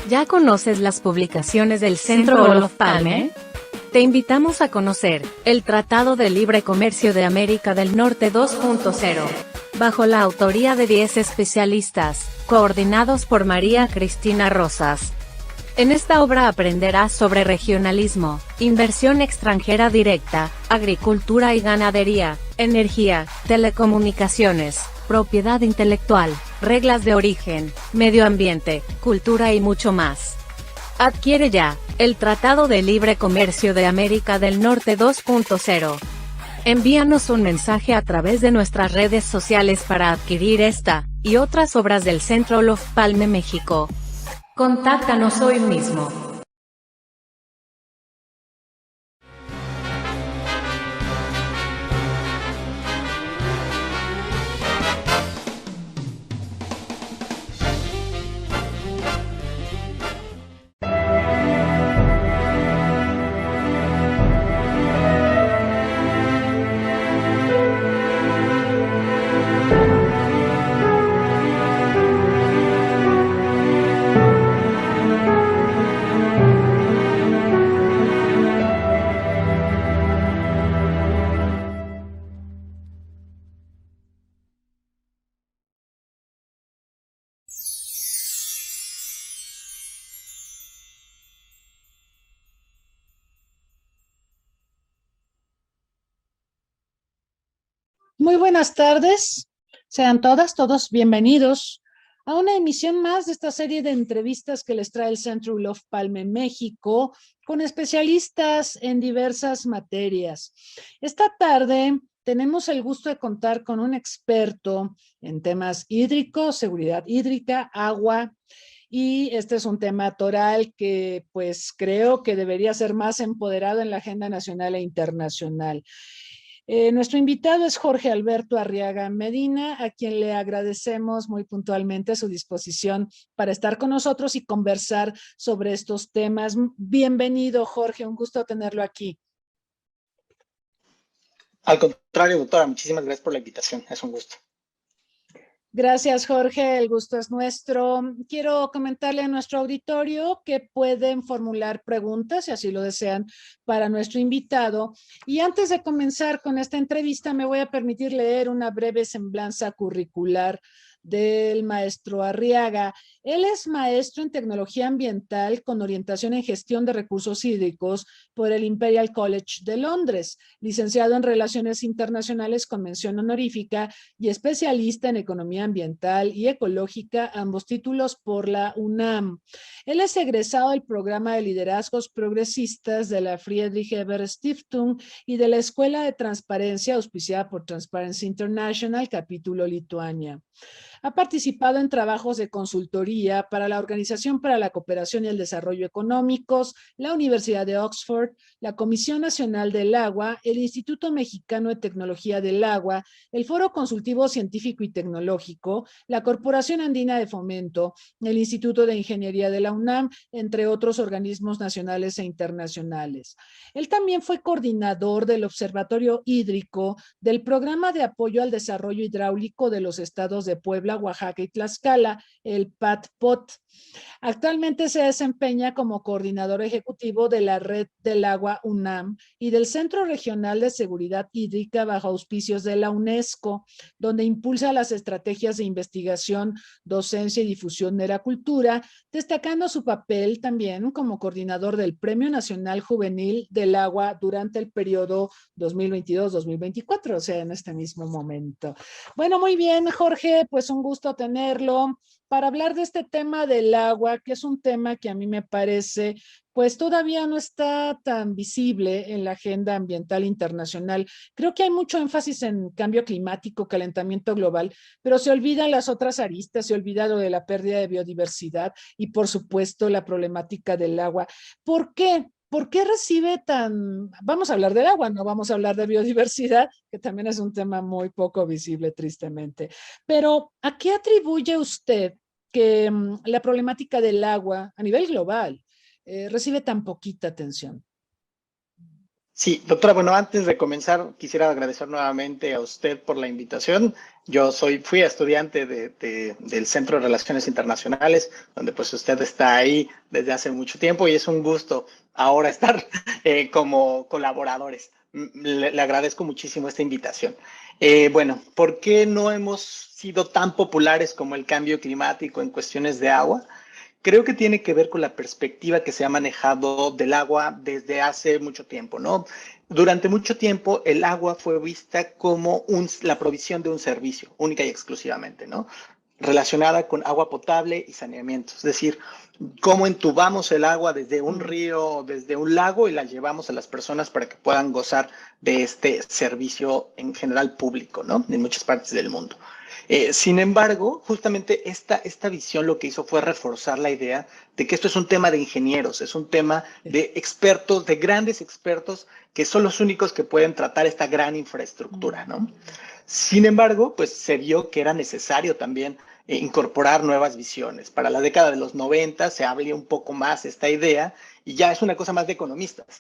¿Ya conoces las publicaciones del Centro Olof Palme? Te invitamos a conocer el Tratado de Libre Comercio de América del Norte 2.0, bajo la autoría de 10 especialistas, coordinados por María Cristina Rosas. En esta obra aprenderás sobre regionalismo, inversión extranjera directa, agricultura y ganadería, energía, telecomunicaciones, propiedad intelectual, reglas de origen, medio ambiente, cultura y mucho más. Adquiere ya el Tratado de Libre Comercio de América del Norte 2.0. Envíanos un mensaje a través de nuestras redes sociales para adquirir esta y otras obras del Centro Olof Palme México. Contáctanos hoy mismo. Muy buenas tardes, sean todos bienvenidos a una emisión más de esta serie de entrevistas que les trae el Centro Olof Palme México con especialistas en diversas materias. Esta tarde tenemos el gusto de contar con un experto en temas hídricos, seguridad hídrica, agua, y este es un tema toral que pues creo que debería ser más empoderado en la agenda nacional e internacional. Nuestro invitado es Jorge Alberto Arriaga Medina, a quien le agradecemos muy puntualmente su disposición para estar con nosotros y conversar sobre estos temas. Bienvenido, Jorge, un gusto tenerlo aquí. Al contrario, doctora, muchísimas gracias por la invitación, es un gusto. Gracias, Jorge, el gusto es nuestro. Quiero comentarle a nuestro auditorio que pueden formular preguntas, si así lo desean, para nuestro invitado. Y antes de comenzar con esta entrevista, me voy a permitir leer una breve semblanza curricular del maestro Arriaga. Él es maestro en tecnología ambiental con orientación en gestión de recursos hídricos por el Imperial College de Londres, licenciado en Relaciones Internacionales con mención honorífica y especialista en economía ambiental y ecológica, ambos títulos por la UNAM. Él es egresado del programa de liderazgos progresistas de la Friedrich Ebert Stiftung y de la Escuela de Transparencia auspiciada por Transparency International, capítulo Lituania. Ha participado en trabajos de consultoría para la Organización para la Cooperación y el Desarrollo Económicos, la Universidad de Oxford, la Comisión Nacional del Agua, el Instituto Mexicano de Tecnología del Agua, el Foro Consultivo Científico y Tecnológico, la Corporación Andina de Fomento, el Instituto de Ingeniería de la UNAM, entre otros organismos nacionales e internacionales. Él también fue coordinador del Observatorio Hídrico del Programa de Apoyo al Desarrollo Hidráulico de los estados de Puebla, Oaxaca y Tlaxcala, el PATPOT. Actualmente se desempeña como coordinador ejecutivo de la Red del Agua UNAM y del Centro Regional de Seguridad Hídrica bajo auspicios de la UNESCO, donde impulsa las estrategias de investigación, docencia y difusión de la cultura, destacando su papel también como coordinador del Premio Nacional Juvenil del Agua durante el periodo 2022-2024, o sea, en este mismo momento. Bueno, muy bien, Jorge, pues un gusto tenerlo para hablar de este tema del agua, que es un tema que a mí me parece, pues todavía no está tan visible en la agenda ambiental internacional. Creo que hay mucho énfasis en cambio climático, calentamiento global, pero se olvidan las otras aristas, se olvida lo de la pérdida de biodiversidad y, por supuesto, la problemática del agua. ¿Por qué? ¿Por qué recibe tan... Vamos a hablar del agua, no vamos a hablar de biodiversidad, que también es un tema muy poco visible, tristemente. Pero, ¿a qué atribuye usted que la problemática del agua a nivel global recibe tan poquita atención? Sí, doctora, bueno, antes de comenzar, quisiera agradecer nuevamente a usted por la invitación. Yo fui estudiante del Centro de Relaciones Internacionales, donde pues usted está ahí desde hace mucho tiempo y es un gusto ahora estar como colaboradores. Le agradezco muchísimo esta invitación. Bueno, ¿por qué no hemos sido tan populares como el cambio climático en cuestiones de agua? Creo que tiene que ver con la perspectiva que se ha manejado del agua desde hace mucho tiempo, ¿no? Durante mucho tiempo el agua fue vista como la provisión de un servicio, única y exclusivamente, ¿no? Relacionada con agua potable y saneamiento. Es decir, cómo entubamos el agua desde un río, desde un lago y la llevamos a las personas para que puedan gozar de este servicio en general público, ¿no? En muchas partes del mundo. Sin embargo, justamente esta visión lo que hizo fue reforzar la idea de que esto es un tema de ingenieros, es un tema de expertos, de grandes expertos, que son los únicos que pueden tratar esta gran infraestructura, ¿no? Sin embargo, pues se vio que era necesario también incorporar nuevas visiones. Para la década de los 90 se abrió un poco más esta idea y ya es una cosa más de economistas.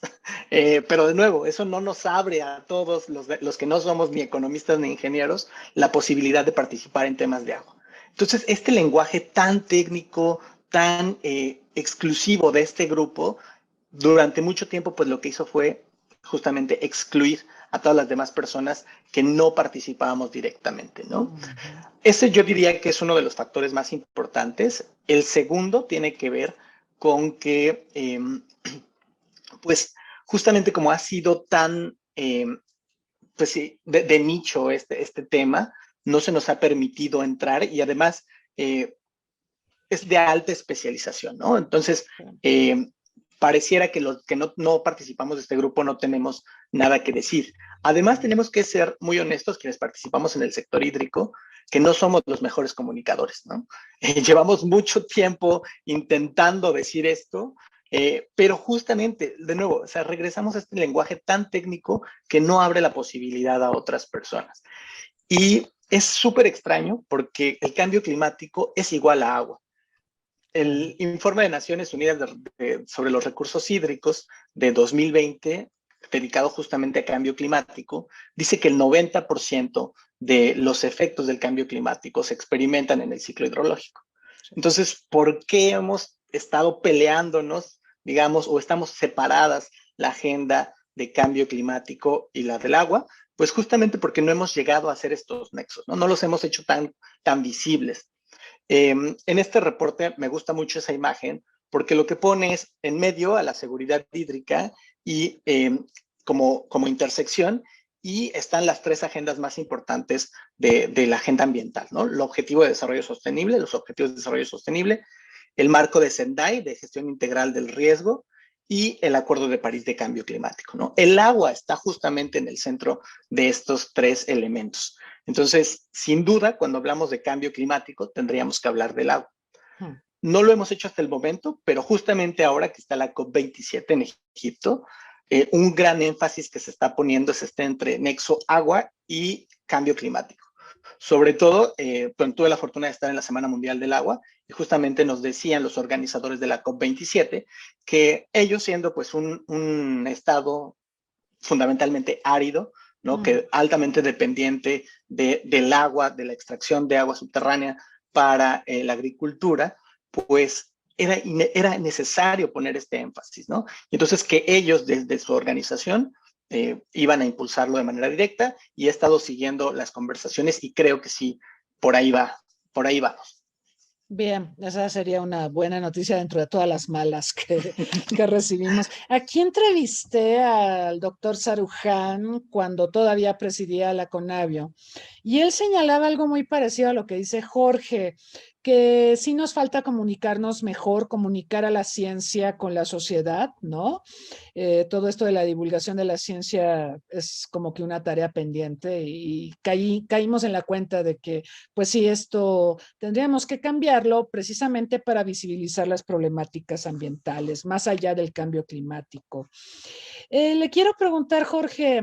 Pero de nuevo, eso no nos abre a todos los que no somos ni economistas ni ingenieros la posibilidad de participar en temas de agua. Entonces, este lenguaje tan técnico, tan exclusivo de este grupo, durante mucho tiempo, pues lo que hizo fue justamente excluir a todas las demás personas que no participábamos directamente, ¿no? Ese yo diría que es uno de los factores más importantes. El segundo tiene que ver con que, pues, justamente como ha sido tan, pues sí, de nicho este tema, no se nos ha permitido entrar y además es de alta especialización, ¿no? Entonces, pareciera que los que no participamos de este grupo no tenemos nada que decir. Además, tenemos que ser muy honestos quienes participamos en el sector hídrico, que no somos los mejores comunicadores, ¿no? Llevamos mucho tiempo intentando decir esto, pero justamente, de nuevo, o sea, regresamos a este lenguaje tan técnico que no abre la posibilidad a otras personas. Y es súper extraño porque el cambio climático es igual a agua. El informe de Naciones Unidas sobre los recursos hídricos de 2020, dedicado justamente a cambio climático, dice que el 90% de los efectos del cambio climático se experimentan en el ciclo hidrológico. Entonces, ¿por qué hemos estado peleándonos, digamos, o estamos separadas la agenda de cambio climático y la del agua? Pues justamente porque no hemos llegado a hacer estos nexos, ¿no? No los hemos hecho tan visibles. En este reporte me gusta mucho esa imagen porque lo que pone es en medio a la seguridad hídrica y como intersección y están las tres agendas más importantes de la agenda ambiental, ¿no? El objetivo de desarrollo sostenible, los objetivos de desarrollo sostenible, el marco de Sendai de gestión integral del riesgo y el Acuerdo de París de cambio climático, ¿no? El agua está justamente en el centro de estos tres elementos. Entonces, sin duda, cuando hablamos de cambio climático, tendríamos que hablar del agua. No lo hemos hecho hasta el momento, pero justamente ahora que está la COP27 en Egipto, un gran énfasis que se está poniendo es entre nexo agua y cambio climático. Sobre todo, pues, tuve la fortuna de estar en la Semana Mundial del Agua y justamente nos decían los organizadores de la COP27 que ellos siendo pues un estado fundamentalmente árido, ¿no? Que altamente dependiente del agua, de la extracción de agua subterránea para la agricultura, pues era necesario poner este énfasis, ¿no? Entonces que ellos desde su organización iban a impulsarlo de manera directa y he estado siguiendo las conversaciones y creo que sí, por ahí vamos. Bien, esa sería una buena noticia dentro de todas las malas que recibimos. Aquí entrevisté al doctor Saruján cuando todavía presidía la CONAVIO y él señalaba algo muy parecido a lo que dice Jorge, que sí nos falta comunicarnos mejor, comunicar a la ciencia con la sociedad, ¿no? Todo esto de la divulgación de la ciencia es como que una tarea pendiente y caímos en la cuenta de que, pues sí, esto tendríamos que cambiarlo precisamente para visibilizar las problemáticas ambientales, más allá del cambio climático. Le quiero preguntar, Jorge,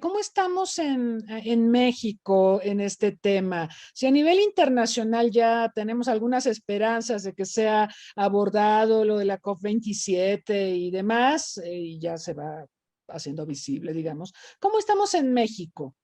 ¿cómo estamos en México en este tema? Si a nivel internacional ya tenemos algunas esperanzas de que sea abordado lo de la COP27 y demás, y ya se va haciendo visible, digamos. ¿Cómo estamos en México?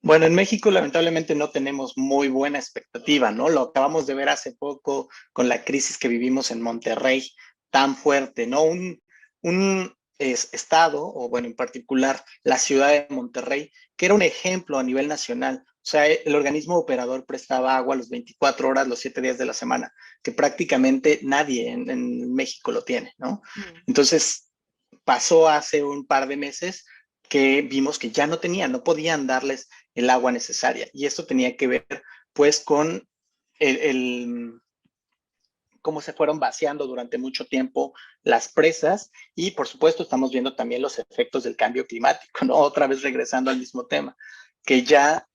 Bueno, en México lamentablemente no tenemos muy buena expectativa, ¿no? Lo acabamos de ver hace poco con la crisis que vivimos en Monterrey, tan fuerte, ¿no? Un estado, o bueno, en particular la ciudad de Monterrey, que era un ejemplo a nivel nacional. O sea, el organismo operador prestaba agua a las 24 horas, los 7 días de la semana, que prácticamente nadie en México lo tiene, ¿no? Entonces, pasó hace un par de meses que vimos que ya no podían darles el agua necesaria. Y esto tenía que ver pues con el cómo se fueron vaciando durante mucho tiempo las presas y por supuesto estamos viendo también los efectos del cambio climático, ¿no? Otra vez regresando al mismo tema, que ya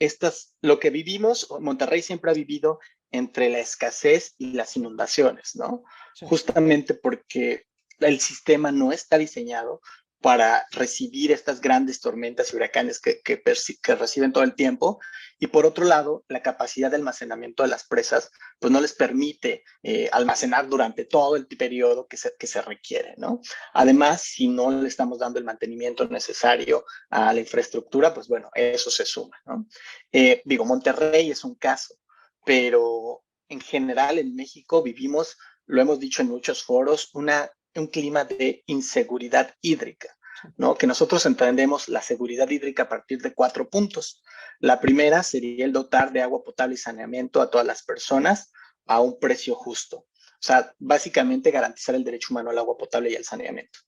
lo que vivimos, Monterrey siempre ha vivido entre la escasez y las inundaciones, ¿no? Sí. Justamente porque el sistema no está diseñado para recibir estas grandes tormentas y huracanes que reciben todo el tiempo. Y por otro lado, la capacidad de almacenamiento de las presas pues no les permite almacenar durante todo el periodo que se requiere, ¿no? Además, si no le estamos dando el mantenimiento necesario a la infraestructura, pues bueno, eso se suma, ¿no? Digo, Monterrey es un caso, pero en general en México vivimos, lo hemos dicho en muchos foros, un clima de inseguridad hídrica, ¿no? Que nosotros entendemos la seguridad hídrica a partir de 4 puntos. La primera sería el dotar de agua potable y saneamiento a todas las personas a un precio justo. O sea, básicamente garantizar el derecho humano al agua potable y al saneamiento.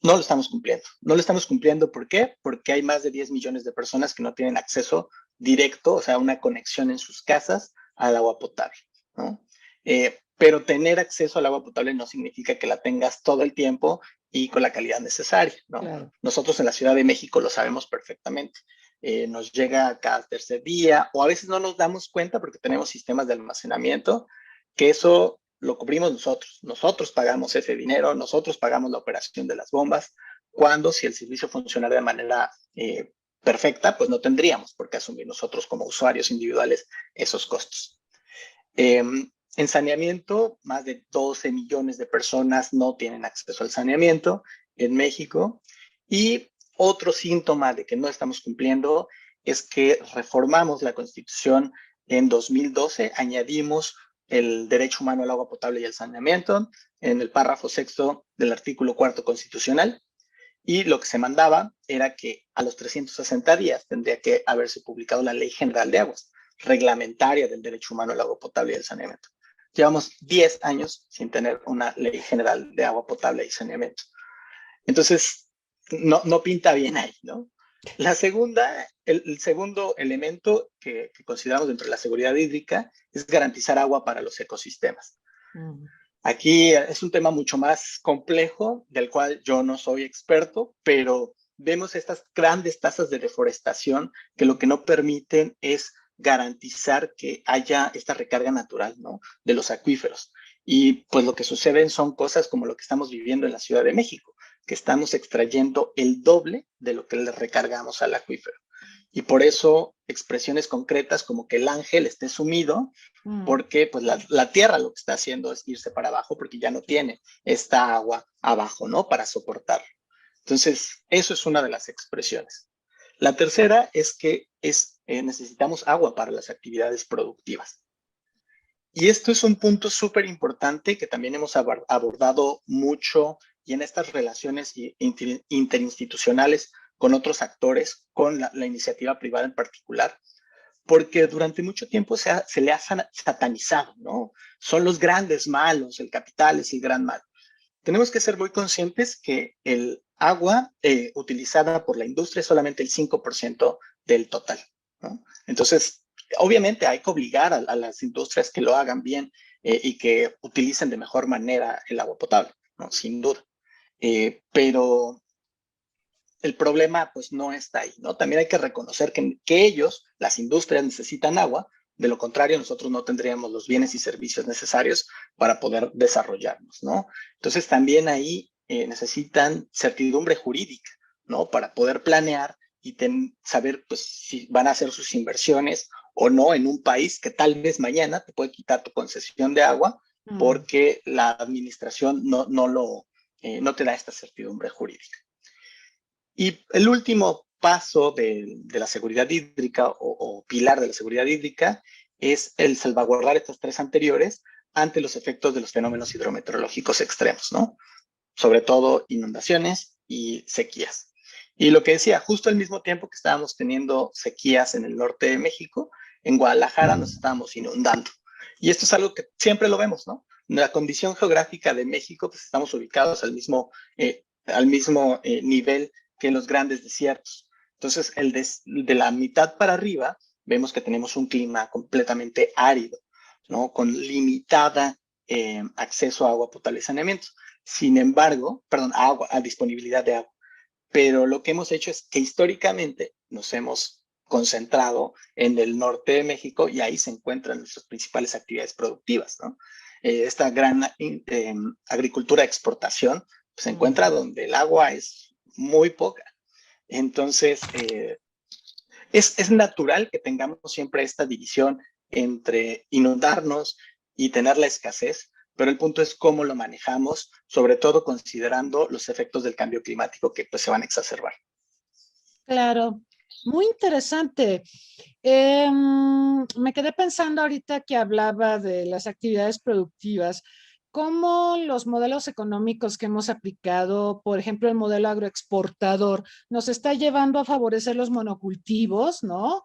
No lo estamos cumpliendo. No lo estamos cumpliendo, ¿por qué? Porque hay más de 10 millones de personas que no tienen acceso directo, o sea, una conexión en sus casas al agua potable, ¿no? Pero tener acceso al agua potable no significa que la tengas todo el tiempo y con la calidad necesaria, ¿no? Claro. Nosotros en la Ciudad de México lo sabemos perfectamente. Nos llega cada tercer día o a veces no nos damos cuenta porque tenemos sistemas de almacenamiento que eso lo cubrimos nosotros. Nosotros pagamos ese dinero, nosotros pagamos la operación de las bombas, cuando si el servicio funcionara de manera perfecta, pues no tendríamos por qué asumir nosotros como usuarios individuales esos costos. En saneamiento, más de 12 millones de personas no tienen acceso al saneamiento en México. Y otro síntoma de que no estamos cumpliendo es que reformamos la Constitución en 2012, añadimos el derecho humano al agua potable y al saneamiento en el párrafo 6º del artículo 4º constitucional. Y lo que se mandaba era que a los 360 días tendría que haberse publicado la Ley General de Aguas, reglamentaria del derecho humano al agua potable y al saneamiento. Llevamos 10 años sin tener una ley general de agua potable y saneamiento. Entonces, no pinta bien ahí, ¿no? La segunda, el segundo elemento que consideramos dentro de la seguridad hídrica es garantizar agua para los ecosistemas. Aquí es un tema mucho más complejo, del cual yo no soy experto, pero vemos estas grandes tasas de deforestación que lo que no permiten es garantizar que haya esta recarga natural, ¿no? De los acuíferos. Y pues lo que suceden son cosas como lo que estamos viviendo en la Ciudad de México, que estamos extrayendo el doble de lo que le recargamos al acuífero. Y por eso expresiones concretas como que el ángel esté sumido, porque pues la tierra lo que está haciendo es irse para abajo porque ya no tiene esta agua abajo, ¿no? Para soportarlo. Entonces, eso es una de las expresiones. La tercera es que necesitamos agua para las actividades productivas. Y esto es un punto súper importante que también hemos abordado mucho y en estas relaciones interinstitucionales con otros actores, con la iniciativa privada en particular, porque durante mucho tiempo se le ha satanizado, ¿no? Son los grandes malos, el capital es el gran malo. Tenemos que ser muy conscientes que el agua utilizada por la industria es solamente el 5% del total, ¿no? Entonces, obviamente hay que obligar a las industrias que lo hagan bien y que utilicen de mejor manera el agua potable, ¿no? Sin duda. Pero el problema pues no está ahí, ¿no? También hay que reconocer que ellos, las industrias, necesitan agua. De lo contrario, nosotros no tendríamos los bienes y servicios necesarios para poder desarrollarnos, ¿no? Entonces, también ahí necesitan certidumbre jurídica, ¿no? Para poder planear y saber, pues, si van a hacer sus inversiones o no en un país que tal vez mañana te puede quitar tu concesión de agua porque la administración no lo no te da esta certidumbre jurídica. Y el último paso de la seguridad hídrica o pilar de la seguridad hídrica es el salvaguardar estas tres anteriores ante los efectos de los fenómenos hidrometeorológicos extremos, ¿no? Sobre todo inundaciones y sequías. Y lo que decía, justo al mismo tiempo que estábamos teniendo sequías en el norte de México, en Guadalajara nos estábamos inundando. Y esto es algo que siempre lo vemos, ¿no? En la condición geográfica de México, pues estamos ubicados al mismo nivel que los grandes desiertos. Entonces, de la mitad para arriba, vemos que tenemos un clima completamente árido, ¿no? Con limitada acceso a agua potable y saneamiento. Sin embargo, a disponibilidad de agua. Pero lo que hemos hecho es que históricamente nos hemos concentrado en el norte de México y ahí se encuentran nuestras principales actividades productivas, ¿no? Esta gran agricultura de exportación pues, se encuentra donde el agua es muy poca. Entonces, es natural que tengamos siempre esta división entre inundarnos y tener la escasez, pero el punto es cómo lo manejamos, sobre todo considerando los efectos del cambio climático que pues, se van a exacerbar. Claro, muy interesante. Me quedé pensando ahorita que hablaba de las actividades productivas, cómo los modelos económicos que hemos aplicado, por ejemplo, el modelo agroexportador, nos está llevando a favorecer los monocultivos, ¿no?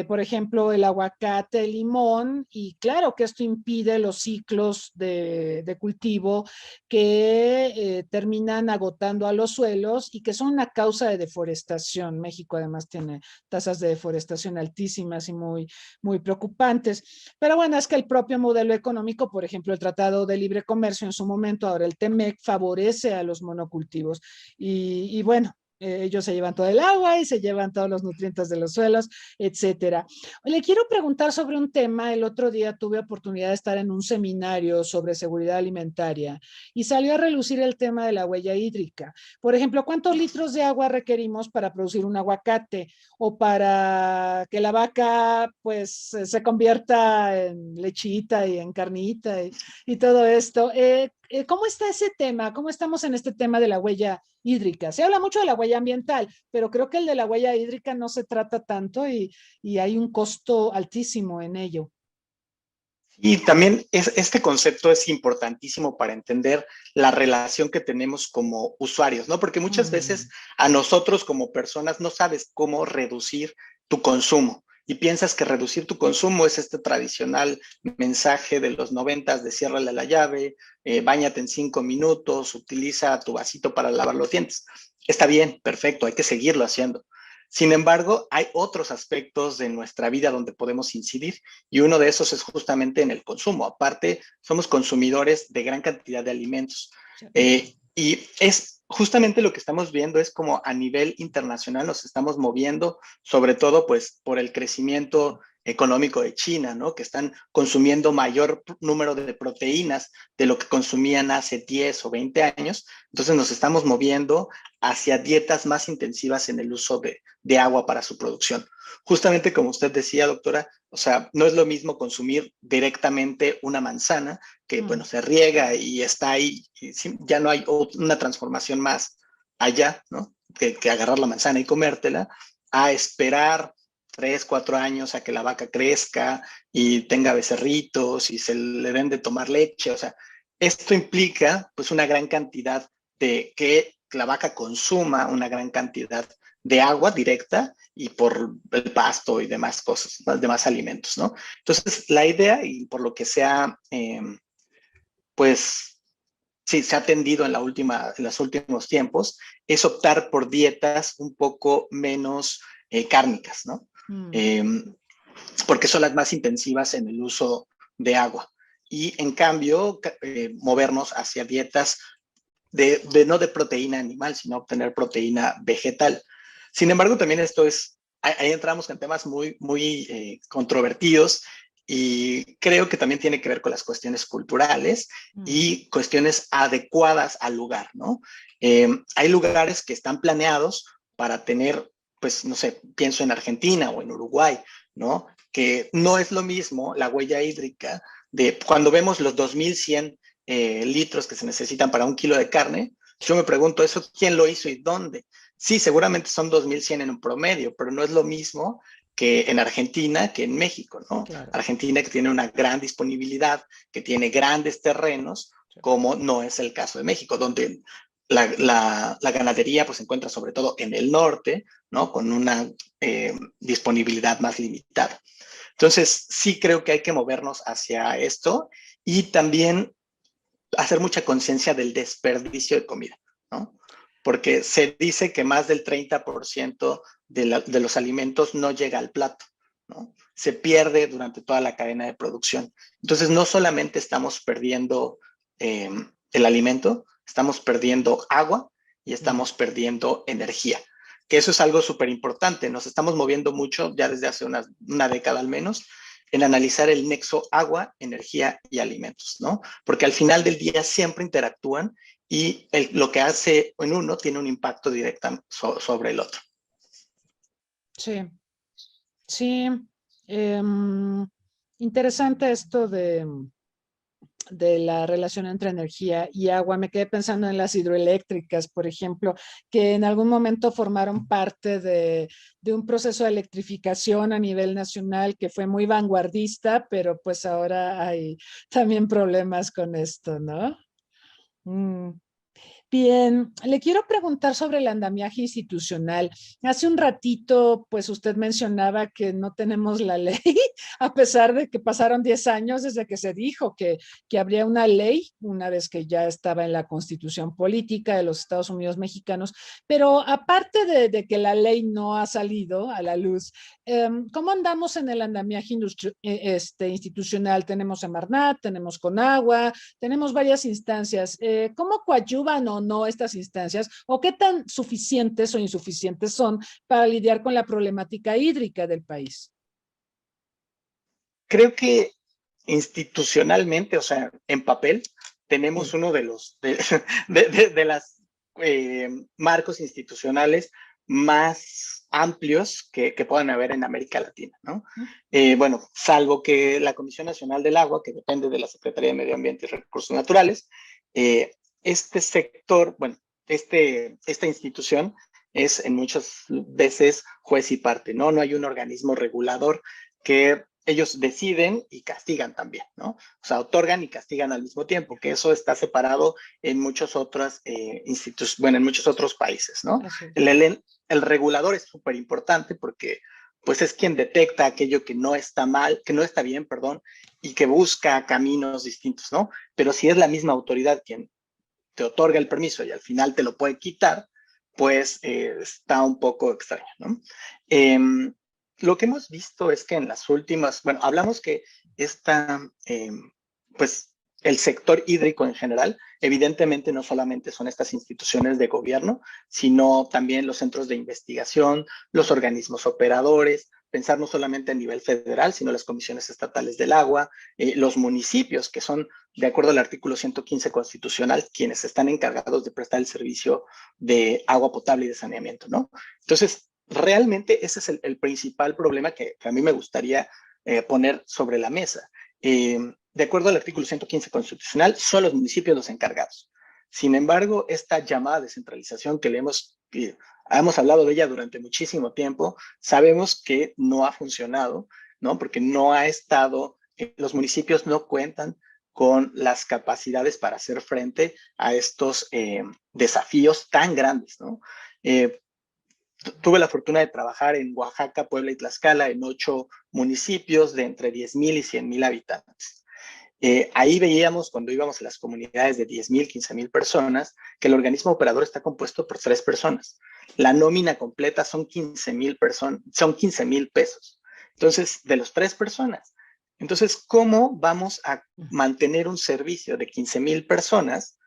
Por ejemplo, el aguacate, el limón, y claro que esto impide los ciclos de cultivo que terminan agotando a los suelos y que son una causa de deforestación. México además tiene tasas de deforestación altísimas y muy, muy preocupantes. Pero bueno, es que el propio modelo económico, por ejemplo, el Tratado de Libre Comercio en su momento, ahora el TEMEC, favorece a los monocultivos. Y bueno, ellos se llevan todo el agua y se llevan todos los nutrientes de los suelos, etcétera. Le quiero preguntar sobre un tema. El otro día tuve oportunidad de estar en un seminario sobre seguridad alimentaria y salió a relucir el tema de la huella hídrica. Por ejemplo, ¿cuántos litros de agua requerimos para producir un aguacate o para que la vaca pues se convierta en lechita y en carnita y todo esto? ¿Cómo está ese tema? ¿Cómo estamos en este tema de la huella hídrica? Se habla mucho de la huella ambiental, pero creo que el de la huella hídrica no se trata tanto y hay un costo altísimo en ello. Y también este concepto es importantísimo para entender la relación que tenemos como usuarios, ¿no? Porque muchas veces a nosotros como personas no sabes cómo reducir tu consumo y piensas que reducir tu consumo es este tradicional mensaje de los 90s de ciérrale la llave, báñate en 5 minutos, utiliza tu vasito para lavar los dientes. Está bien, perfecto, hay que seguirlo haciendo. Sin embargo, hay otros aspectos de nuestra vida donde podemos incidir y uno de esos es justamente en el consumo. Aparte, somos consumidores de gran cantidad de alimentos. Y es justamente lo que estamos viendo es como a nivel internacional nos estamos moviendo, sobre todo pues por el crecimiento económico de China, ¿no? Que están consumiendo mayor número de proteínas de lo que consumían hace 10 o 20 años. Entonces nos estamos moviendo hacia dietas más intensivas en el uso de agua para su producción. Justamente como usted decía, doctora, o sea, no es lo mismo consumir directamente una manzana que, bueno, se riega y está ahí, y ya no hay una transformación más allá, ¿no? Que agarrar la manzana y comértela, a esperar 3, 4 años a que la vaca crezca y tenga becerritos y se le den de tomar leche. O sea, esto implica pues una gran cantidad de que la vaca consuma una gran cantidad de agua directa y por el pasto y demás cosas, demás alimentos, ¿no? Entonces, la idea y por lo que se ha, pues, sí, se ha tendido en los últimos tiempos, es optar por dietas un poco menos cárnicas, ¿no? Porque son las más intensivas en el uso de agua. Y en cambio, movernos hacia dietas no de proteína animal, sino obtener proteína vegetal. Sin embargo, también ahí entramos en temas muy, muy controvertidos y creo que también tiene que ver con las cuestiones culturales y cuestiones adecuadas al lugar, ¿no? Hay lugares que están planeados para tener, pues, no sé, pienso en Argentina o en Uruguay, ¿no? Que no es lo mismo la huella hídrica de cuando vemos los 2100 litros que se necesitan para 1 kilo de carne. Yo me pregunto, ¿eso quién lo hizo y dónde? Sí, seguramente son 2.100 en un promedio, pero no es lo mismo que en Argentina que en México, ¿no? Claro. Argentina que tiene una gran disponibilidad, que tiene grandes terrenos, Sí. como no es el caso de México, donde la ganadería pues se encuentra sobre todo en el norte, ¿no? Con una disponibilidad más limitada. Entonces, sí creo que hay que movernos hacia esto y también hacer mucha conciencia del desperdicio de comida, ¿no? Porque se dice que más del 30% de los alimentos no llega al plato, ¿no? Se pierde durante toda la cadena de producción. Entonces, no solamente estamos perdiendo el alimento, estamos perdiendo agua y estamos perdiendo energía, que eso es algo súper importante. Nos estamos moviendo mucho, ya desde hace una década al menos, en analizar el nexo agua, energía y alimentos, ¿no? Porque al final del día siempre interactúan y lo que hace en uno tiene un impacto directo sobre el otro. Sí, sí. Interesante esto de la relación entre energía y agua. Me quedé pensando en las hidroeléctricas, por ejemplo, que en algún momento formaron parte de un proceso de electrificación a nivel nacional que fue muy vanguardista, pero pues ahora hay también problemas con esto, ¿no? Mm. Bien, le quiero preguntar sobre el andamiaje institucional. Hace un ratito, pues usted mencionaba que no tenemos la ley, a pesar de que pasaron 10 años desde que se dijo que habría una ley, una vez que ya estaba en la Constitución política de los Estados Unidos mexicanos. Pero aparte de que la ley no ha salido a la luz, ¿cómo andamos en el andamiaje institucional? Tenemos Semarnat, tenemos Conagua, tenemos varias instancias. ¿Cómo coadyuvan o no estas instancias? ¿O qué tan suficientes o insuficientes son para lidiar con la problemática hídrica del país? Creo que institucionalmente, o sea, en papel, tenemos Sí. uno de las marcos institucionales más amplios que puedan haber en América Latina, ¿no? Bueno, salvo que la Comisión Nacional del Agua, que depende de la Secretaría de Medio Ambiente y Recursos Naturales, este sector, bueno, esta institución es en muchas veces juez y parte, ¿no? No hay un organismo regulador que ellos deciden y castigan también, ¿no? O sea, otorgan y castigan al mismo tiempo, que eso está separado en muchos otros bueno, en muchos otros países, ¿no? Así es. El regulador es súper importante porque pues es quien detecta aquello que no está mal, que no está bien, perdón, y que busca caminos distintos, ¿no? Pero si es la misma autoridad quien te otorga el permiso y al final te lo puede quitar, pues está un poco extraño, ¿no? Lo que hemos visto es que en las últimas, bueno, hablamos que pues el sector hídrico en general, evidentemente no solamente son estas instituciones de gobierno, sino también los centros de investigación, los organismos operadores, pensar no solamente a nivel federal, sino las comisiones estatales del agua, los municipios, que son, de acuerdo al artículo 115 constitucional, quienes están encargados de prestar el servicio de agua potable y de saneamiento, ¿no? Entonces, realmente ese es el principal problema que a mí me gustaría poner sobre la mesa. De acuerdo al artículo 115 constitucional, son los municipios los encargados. Sin embargo, esta llamada descentralización que hemos hablado de ella durante muchísimo tiempo, sabemos que no ha funcionado, ¿no? Porque no ha estado, los municipios no cuentan con las capacidades para hacer frente a estos desafíos tan grandes, ¿no? Tuve la fortuna de trabajar en Oaxaca, Puebla y Tlaxcala, en 8 municipios de entre 10,000 y 100,000 habitantes. Ahí veíamos, cuando íbamos a las comunidades de 10,000, 15,000 personas, que el organismo operador está compuesto por 3 personas. La nómina completa son 15,000 pesos. Entonces, de los 3 personas. Entonces, ¿cómo vamos a mantener un servicio de 15,000 personas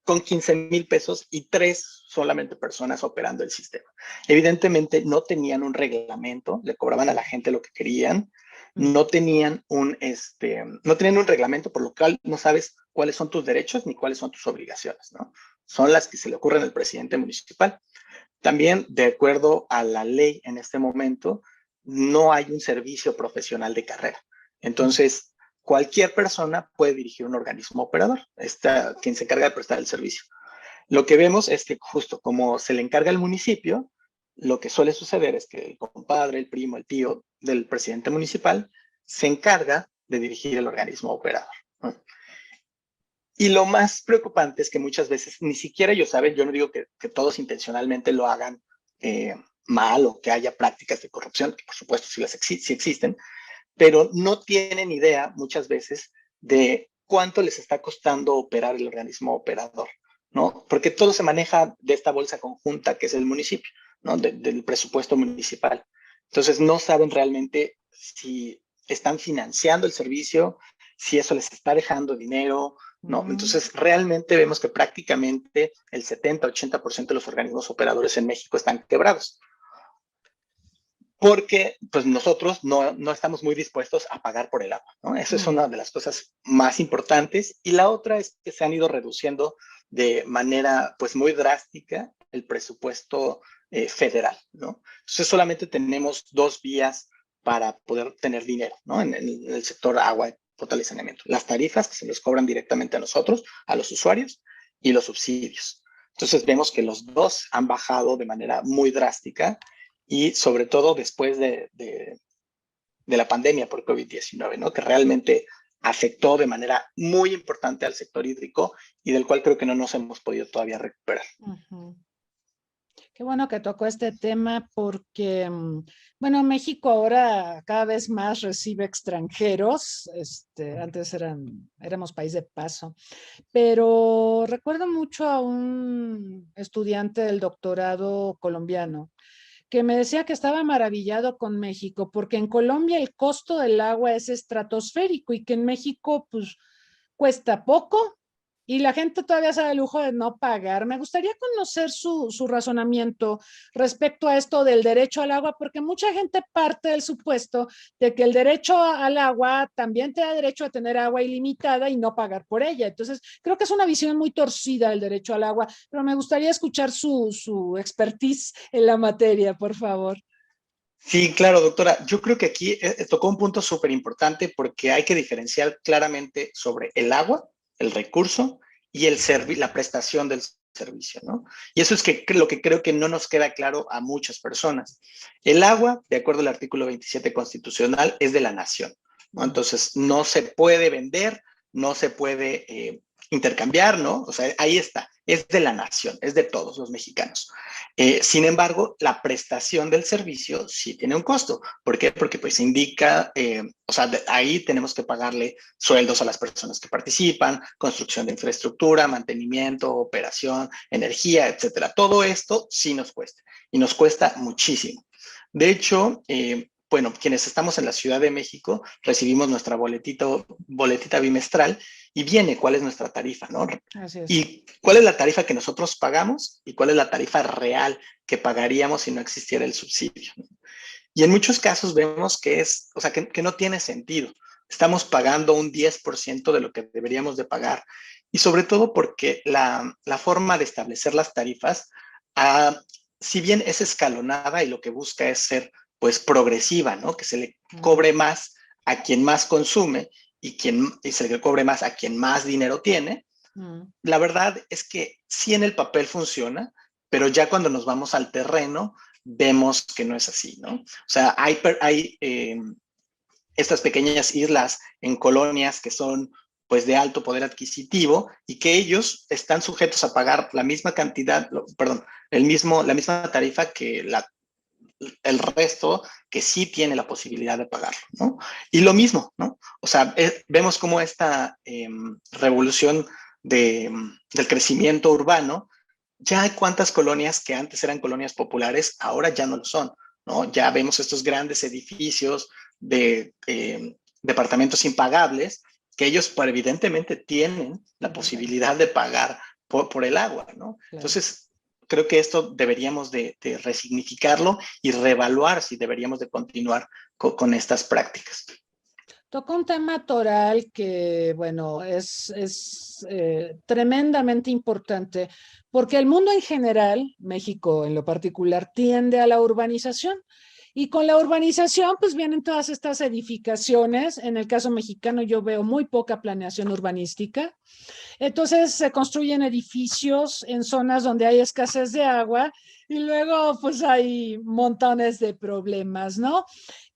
con 15,000 pesos y 3 solamente personas operando el sistema? Evidentemente no tenían un reglamento, le cobraban a la gente lo que querían, no tenían un reglamento, por lo cual no sabes cuáles son tus derechos ni cuáles son tus obligaciones, ¿no? Son las que se le ocurren al presidente municipal. También, de acuerdo a la ley en este momento, no hay un servicio profesional de carrera. Entonces, cualquier persona puede dirigir un organismo operador, quien se encarga de prestar el servicio. Lo que vemos es que justo como se le encarga al municipio, lo que suele suceder es que el compadre, el primo, el tío del presidente municipal se encarga de dirigir el organismo operador, ¿no? Y lo más preocupante es que muchas veces ni siquiera ellos saben, yo no digo que todos intencionalmente lo hagan mal o que haya prácticas de corrupción, que por supuesto sí existen, pero no tienen idea muchas veces de cuánto les está costando operar el organismo operador, ¿no? Porque todo se maneja de esta bolsa conjunta que es el municipio, ¿no? Del presupuesto municipal. Entonces no saben realmente si están financiando el servicio, si eso les está dejando dinero, ¿no? Entonces realmente vemos que prácticamente el 70-80% de los organismos operadores en México están quebrados. Porque pues nosotros no estamos muy dispuestos a pagar por el agua, ¿no? Eso es una de las cosas más importantes. Y la otra es que se han ido reduciendo de manera pues muy drástica el presupuesto federal, ¿no? Entonces solamente tenemos 2 vías para poder tener dinero, ¿no? En el sector agua, potable y saneamiento. Las tarifas que se les cobran directamente a nosotros, a los usuarios, y los subsidios. Entonces vemos que los dos han bajado de manera muy drástica y sobre todo después de la pandemia por COVID-19, ¿no? Que realmente afectó de manera muy importante al sector hídrico y del cual creo que no nos hemos podido todavía recuperar. Qué bueno que tocó este tema porque, bueno, México ahora cada vez más recibe extranjeros. Antes éramos país de paso, pero recuerdo mucho a un estudiante del doctorado colombiano que me decía que estaba maravillado con México, porque en Colombia el costo del agua es estratosférico y que en México pues cuesta poco y la gente todavía se da el lujo de no pagar. Me gustaría conocer su razonamiento respecto a esto del derecho al agua, porque mucha gente parte del supuesto de que el derecho al agua también te da derecho a tener agua ilimitada y no pagar por ella. Entonces, creo que es una visión muy torcida del derecho al agua, pero me gustaría escuchar su expertise en la materia, por favor. Sí, claro, doctora. Yo creo que aquí tocó un punto súper importante porque hay que diferenciar claramente sobre el agua, el recurso y la prestación del servicio, ¿no? Y eso es lo que creo que no nos queda claro a muchas personas. El agua, de acuerdo al artículo 27 constitucional, es de la nación, ¿no? Entonces, no se puede vender, no se puede intercambiar, ¿no? O sea, ahí está, es de la nación, es de todos los mexicanos. Sin embargo, la prestación del servicio sí tiene un costo. ¿Por qué? Porque pues indica, o sea, ahí tenemos que pagarle sueldos a las personas que participan, construcción de infraestructura, mantenimiento, operación, energía, etcétera. Todo esto sí nos cuesta y nos cuesta muchísimo. De hecho, bueno, quienes estamos en la Ciudad de México recibimos nuestra boletita bimestral y viene cuál es nuestra tarifa, ¿no? Así es. Y cuál es la tarifa que nosotros pagamos y cuál es la tarifa real que pagaríamos si no existiera el subsidio, ¿no? Y en muchos casos vemos que o sea, que no tiene sentido. Estamos pagando un 10% de lo que deberíamos de pagar. Y sobre todo porque la forma de establecer las tarifas, si bien es escalonada y lo que busca es ser pues progresiva, ¿no? Que se le cobre más a quien más consume y se le cobre más a quien más dinero tiene. La verdad es que sí en el papel funciona, pero ya cuando nos vamos al terreno vemos que no es así, ¿no? O sea, hay estas pequeñas islas en colonias que son pues de alto poder adquisitivo y que ellos están sujetos a pagar la misma cantidad, perdón, la misma tarifa que el resto que sí tiene la posibilidad de pagarlo, ¿no? Y lo mismo, ¿no? O sea, vemos cómo esta revolución del crecimiento urbano, ya hay cuantas colonias que antes eran colonias populares, ahora ya no lo son, ¿no? Ya vemos estos grandes edificios de departamentos impagables que ellos pues, evidentemente tienen la posibilidad de pagar por el agua, ¿no? Claro. Entonces, creo que esto deberíamos de resignificarlo y reevaluar si deberíamos de continuar con estas prácticas. Toca un tema toral que, bueno, es tremendamente importante porque el mundo en general, México en lo particular, tiende a la urbanización. Y con la urbanización, pues vienen todas estas edificaciones. En el caso mexicano yo veo muy poca planeación urbanística. Entonces se construyen edificios en zonas donde hay escasez de agua y luego pues hay montones de problemas, ¿no?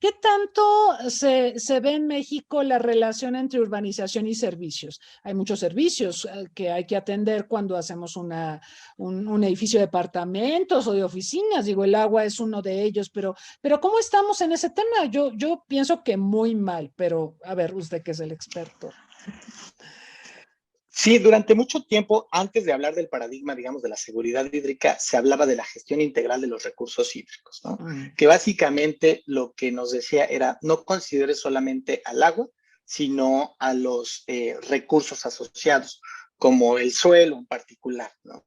¿Qué tanto se ve en México la relación entre urbanización y servicios? Hay muchos servicios que hay que atender cuando hacemos un edificio de departamentos o de oficinas. Digo, el agua es uno de ellos, pero ¿cómo estamos en ese tema? Yo pienso que muy mal, pero a ver, usted que es el experto. Sí, durante mucho tiempo, antes de hablar del paradigma, digamos, de la seguridad hídrica, se hablaba de la gestión integral de los recursos hídricos, ¿no? Que básicamente lo que nos decía era, no consideres solamente al agua, sino a los recursos asociados, como el suelo en particular, ¿no?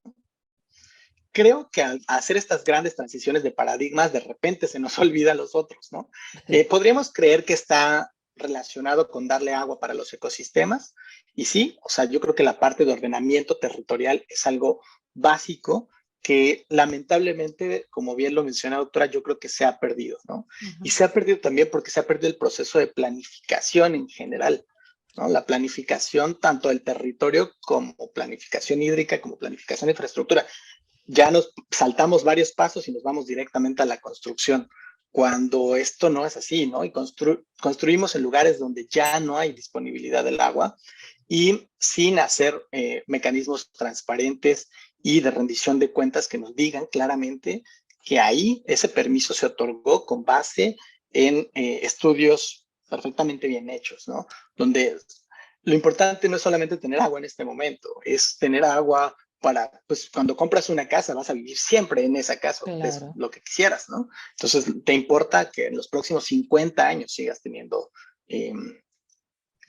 Creo que al hacer estas grandes transiciones de paradigmas, de repente se nos olvidan los otros, ¿no? Podríamos creer que está relacionado con darle agua para los ecosistemas, y sí, o sea, yo creo que la parte de ordenamiento territorial es algo básico que lamentablemente, como bien lo menciona doctora, yo creo que se ha perdido, ¿no? Y se ha perdido también porque se ha perdido el proceso de planificación en general, ¿no? La planificación tanto del territorio como planificación hídrica, como planificación de infraestructura. Ya nos saltamos varios pasos y nos vamos directamente a la construcción, cuando esto no es así, ¿no? Y construimos en lugares donde ya no hay disponibilidad del agua y sin hacer mecanismos transparentes y de rendición de cuentas que nos digan claramente que ahí ese permiso se otorgó con base en estudios perfectamente bien hechos, ¿no? Donde lo importante no es solamente tener agua en este momento, es tener agua para, pues cuando compras una casa vas a vivir siempre en esa casa, Claro. es lo que quisieras, ¿no? Entonces, te importa que en los próximos 50 años sigas teniendo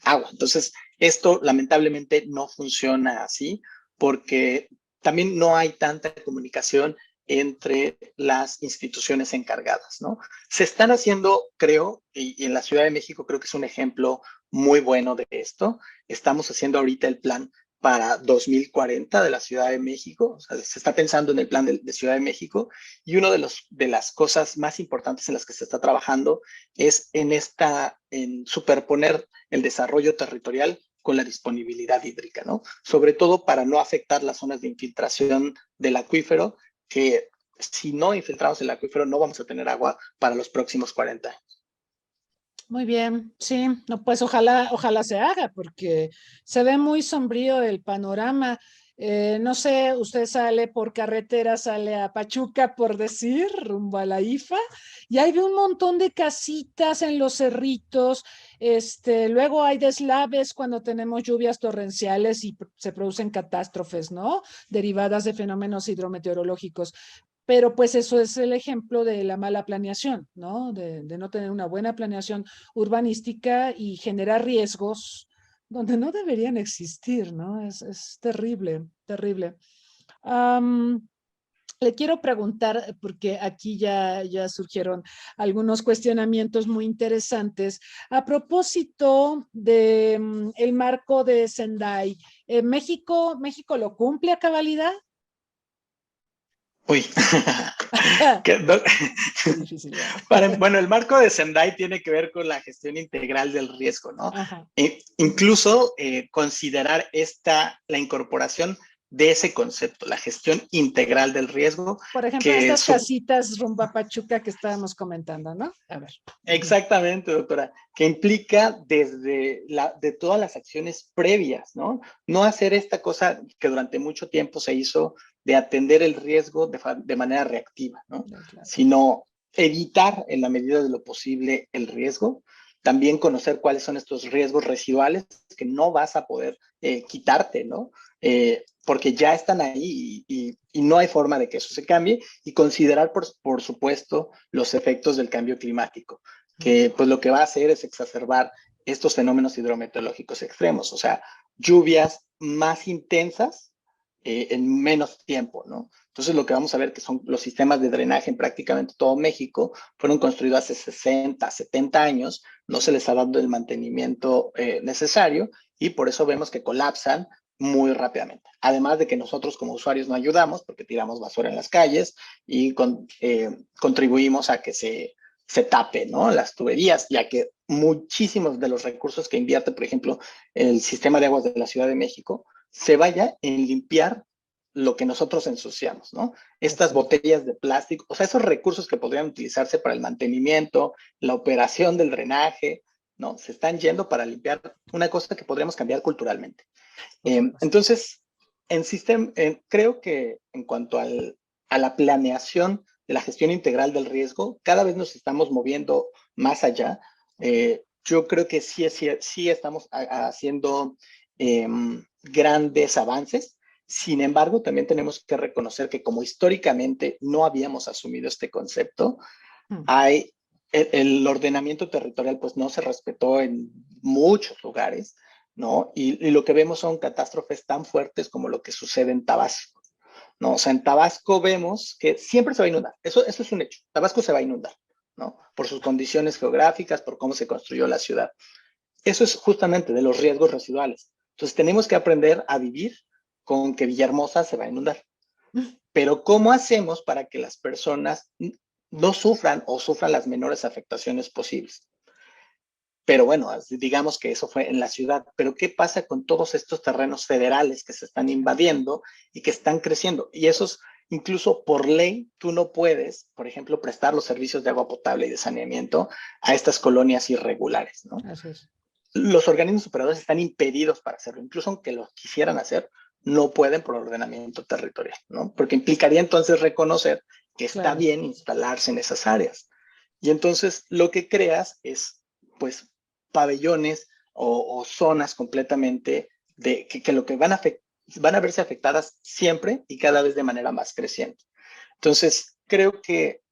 agua. Entonces, esto lamentablemente no funciona así porque también no hay tanta comunicación entre las instituciones encargadas, ¿no? Se están haciendo, creo, y en la Ciudad de México creo que es un ejemplo muy bueno de esto. Estamos haciendo ahorita el plan para 2040 de la Ciudad de México, o sea, se está pensando en el plan de Ciudad de México, y una de las cosas más importantes en las que se está trabajando es en superponer el desarrollo territorial con la disponibilidad hídrica, ¿no? Sobre todo para no afectar las zonas de infiltración del acuífero, que si no infiltramos el acuífero no vamos a tener agua para los próximos 40 años. Muy bien, sí, no, pues ojalá se haga, porque se ve muy sombrío el panorama. No sé, usted sale por carretera, sale a Pachuca, por decir, rumbo a la IFA, y hay un montón de casitas en los cerritos. Luego hay deslaves cuando tenemos lluvias torrenciales y se producen catástrofes, ¿no? Derivadas de fenómenos hidrometeorológicos. Pero pues eso es el ejemplo de la mala planeación, ¿no? De no tener una buena planeación urbanística y generar riesgos donde no deberían existir, ¿no? Es terrible, terrible. Le quiero preguntar, porque aquí ya surgieron algunos cuestionamientos muy interesantes, a propósito de el marco de Sendai. ¿México lo cumple a cabalidad? Uy, Difícil, ¿verdad? bueno, el marco de Sendai tiene que ver con la gestión integral del riesgo, ¿no? Ajá. Incluso considerar la incorporación de ese concepto, la gestión integral del riesgo. Por ejemplo, Que estas casitas rumbo a Pachuca que estábamos comentando, ¿no? A ver. Exactamente, doctora, que implica de todas las acciones previas, ¿no? No hacer esta cosa que durante mucho tiempo se hizo de atender el riesgo de manera reactiva, ¿no? Claro. Sino evitar en la medida de lo posible el riesgo, también conocer cuáles son estos riesgos residuales que no vas a poder quitarte, ¿no? Porque ya están ahí y no hay forma de que eso se cambie, y considerar, por supuesto, los efectos del cambio climático, que pues lo que va a hacer es exacerbar estos fenómenos hidrometeorológicos extremos, o sea, lluvias más intensas en menos tiempo, ¿no? Entonces lo que vamos a ver que son los sistemas de drenaje en prácticamente todo México, fueron construidos hace 60, 70 años, no se les ha dado el mantenimiento necesario, y por eso vemos que colapsan muy rápidamente. Además de que nosotros como usuarios no ayudamos porque tiramos basura en las calles y contribuimos a que se tape, ¿no? Las tuberías, ya que muchísimos de los recursos que invierte, por ejemplo, el sistema de aguas de la Ciudad de México, se vaya en limpiar lo que nosotros ensuciamos, ¿no? Estas botellas de plástico, o sea, esos recursos que podrían utilizarse para el mantenimiento, la operación del drenaje, ¿no? Se están yendo para limpiar una cosa que podríamos cambiar culturalmente. Entonces, creo que en cuanto a la planeación de la gestión integral del riesgo, cada vez nos estamos moviendo más allá. Yo creo que sí estamos haciendo grandes avances. Sin embargo, también tenemos que reconocer que como históricamente no habíamos asumido este concepto, el ordenamiento territorial pues no se respetó en muchos lugares, ¿no? Y lo que vemos son catástrofes tan fuertes como lo que sucede en Tabasco, ¿no? O sea, en Tabasco vemos que siempre se va a inundar, eso es un hecho, Tabasco se va a inundar, ¿no? Por sus condiciones geográficas, por cómo se construyó la ciudad. Eso es justamente de los riesgos residuales. Entonces tenemos que aprender a vivir con que Villahermosa se va a inundar. Pero ¿cómo hacemos para que las personas no sufran o sufran las menores afectaciones posibles? Pero bueno, digamos que eso fue en la ciudad. Pero ¿qué pasa con todos estos terrenos federales que se están invadiendo y que están creciendo? Y esos, incluso por ley, tú no puedes, por ejemplo, prestar los servicios de agua potable y de saneamiento a estas colonias irregulares, ¿no? Así es. Los organismos operadores están impedidos para hacerlo. Incluso aunque lo quisieran hacer, no pueden por ordenamiento territorial, ¿no? Porque implicaría entonces reconocer que está bien instalarse en esas áreas. Y entonces lo que creas es, pues, pabellones o zonas completamente que lo que van a verse afectadas siempre y cada vez de manera más creciente. Entonces, creo que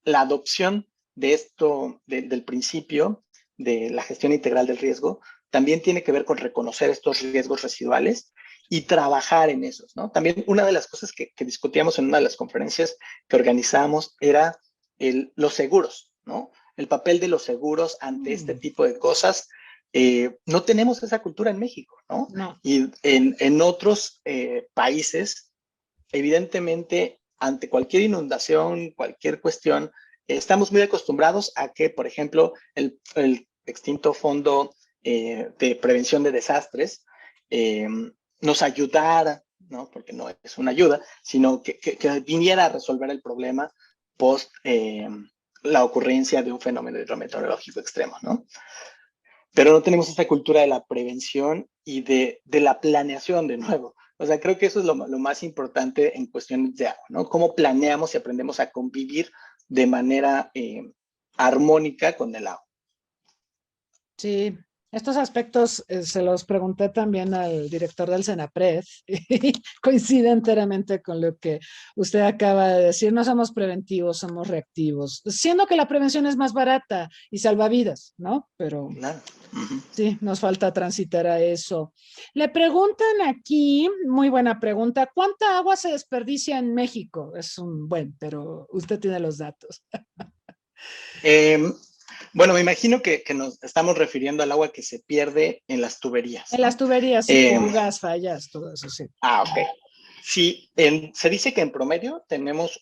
la adopción de esto, del principio de la gestión integral del riesgo, también tiene que ver con reconocer estos riesgos residuales y trabajar en esos, ¿no? También una de las cosas que discutíamos en una de las conferencias que organizábamos era los seguros, ¿no? El papel de los seguros ante este tipo de cosas. No tenemos esa cultura en México, ¿no? No. Y en otros países, evidentemente, ante cualquier inundación, cualquier cuestión, estamos muy acostumbrados a que, por ejemplo, el extinto Fondo de Prevención de Desastres nos ayudara, ¿no? Porque no es una ayuda, sino que viniera a resolver el problema post la ocurrencia de un fenómeno hidrometeorológico extremo, ¿no? Pero no tenemos esta cultura de la prevención y de la planeación de nuevo. O sea, creo que eso es lo más importante en cuestiones de agua, ¿no? Cómo planeamos y aprendemos a convivir de manera armónica con el agua. Sí, estos aspectos se los pregunté también al director del Senapred y coincide enteramente con lo que usted acaba de decir. No somos preventivos, somos reactivos, siendo que la prevención es más barata y salva vidas, ¿no? Pero Claro. sí, nos falta transitar a eso. Le preguntan aquí, muy buena pregunta, ¿cuánta agua se desperdicia en México? Es un buen, pero usted tiene los datos. Bueno, me imagino que nos estamos refiriendo al agua que se pierde en las tuberías, En ¿no? las tuberías, sí, fugas, fallas, todo eso, sí. Ok. Sí, se dice que en promedio tenemos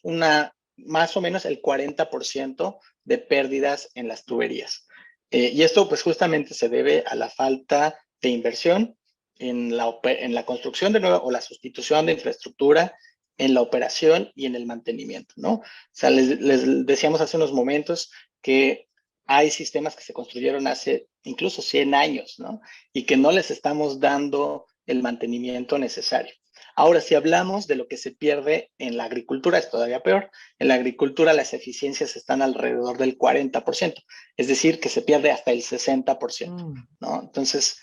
más o menos el 40% de pérdidas en las tuberías. Y esto pues justamente se debe a la falta de inversión en la construcción de nueva o la sustitución de infraestructura, en la operación y en el mantenimiento, ¿no? O sea, les decíamos hace unos momentos que hay sistemas que se construyeron hace incluso 100 años, ¿no? Y que no les estamos dando el mantenimiento necesario. Ahora, si hablamos de lo que se pierde en la agricultura, es todavía peor. En la agricultura las eficiencias están alrededor del 40%, es decir, que se pierde hasta el 60%, ¿no? Entonces,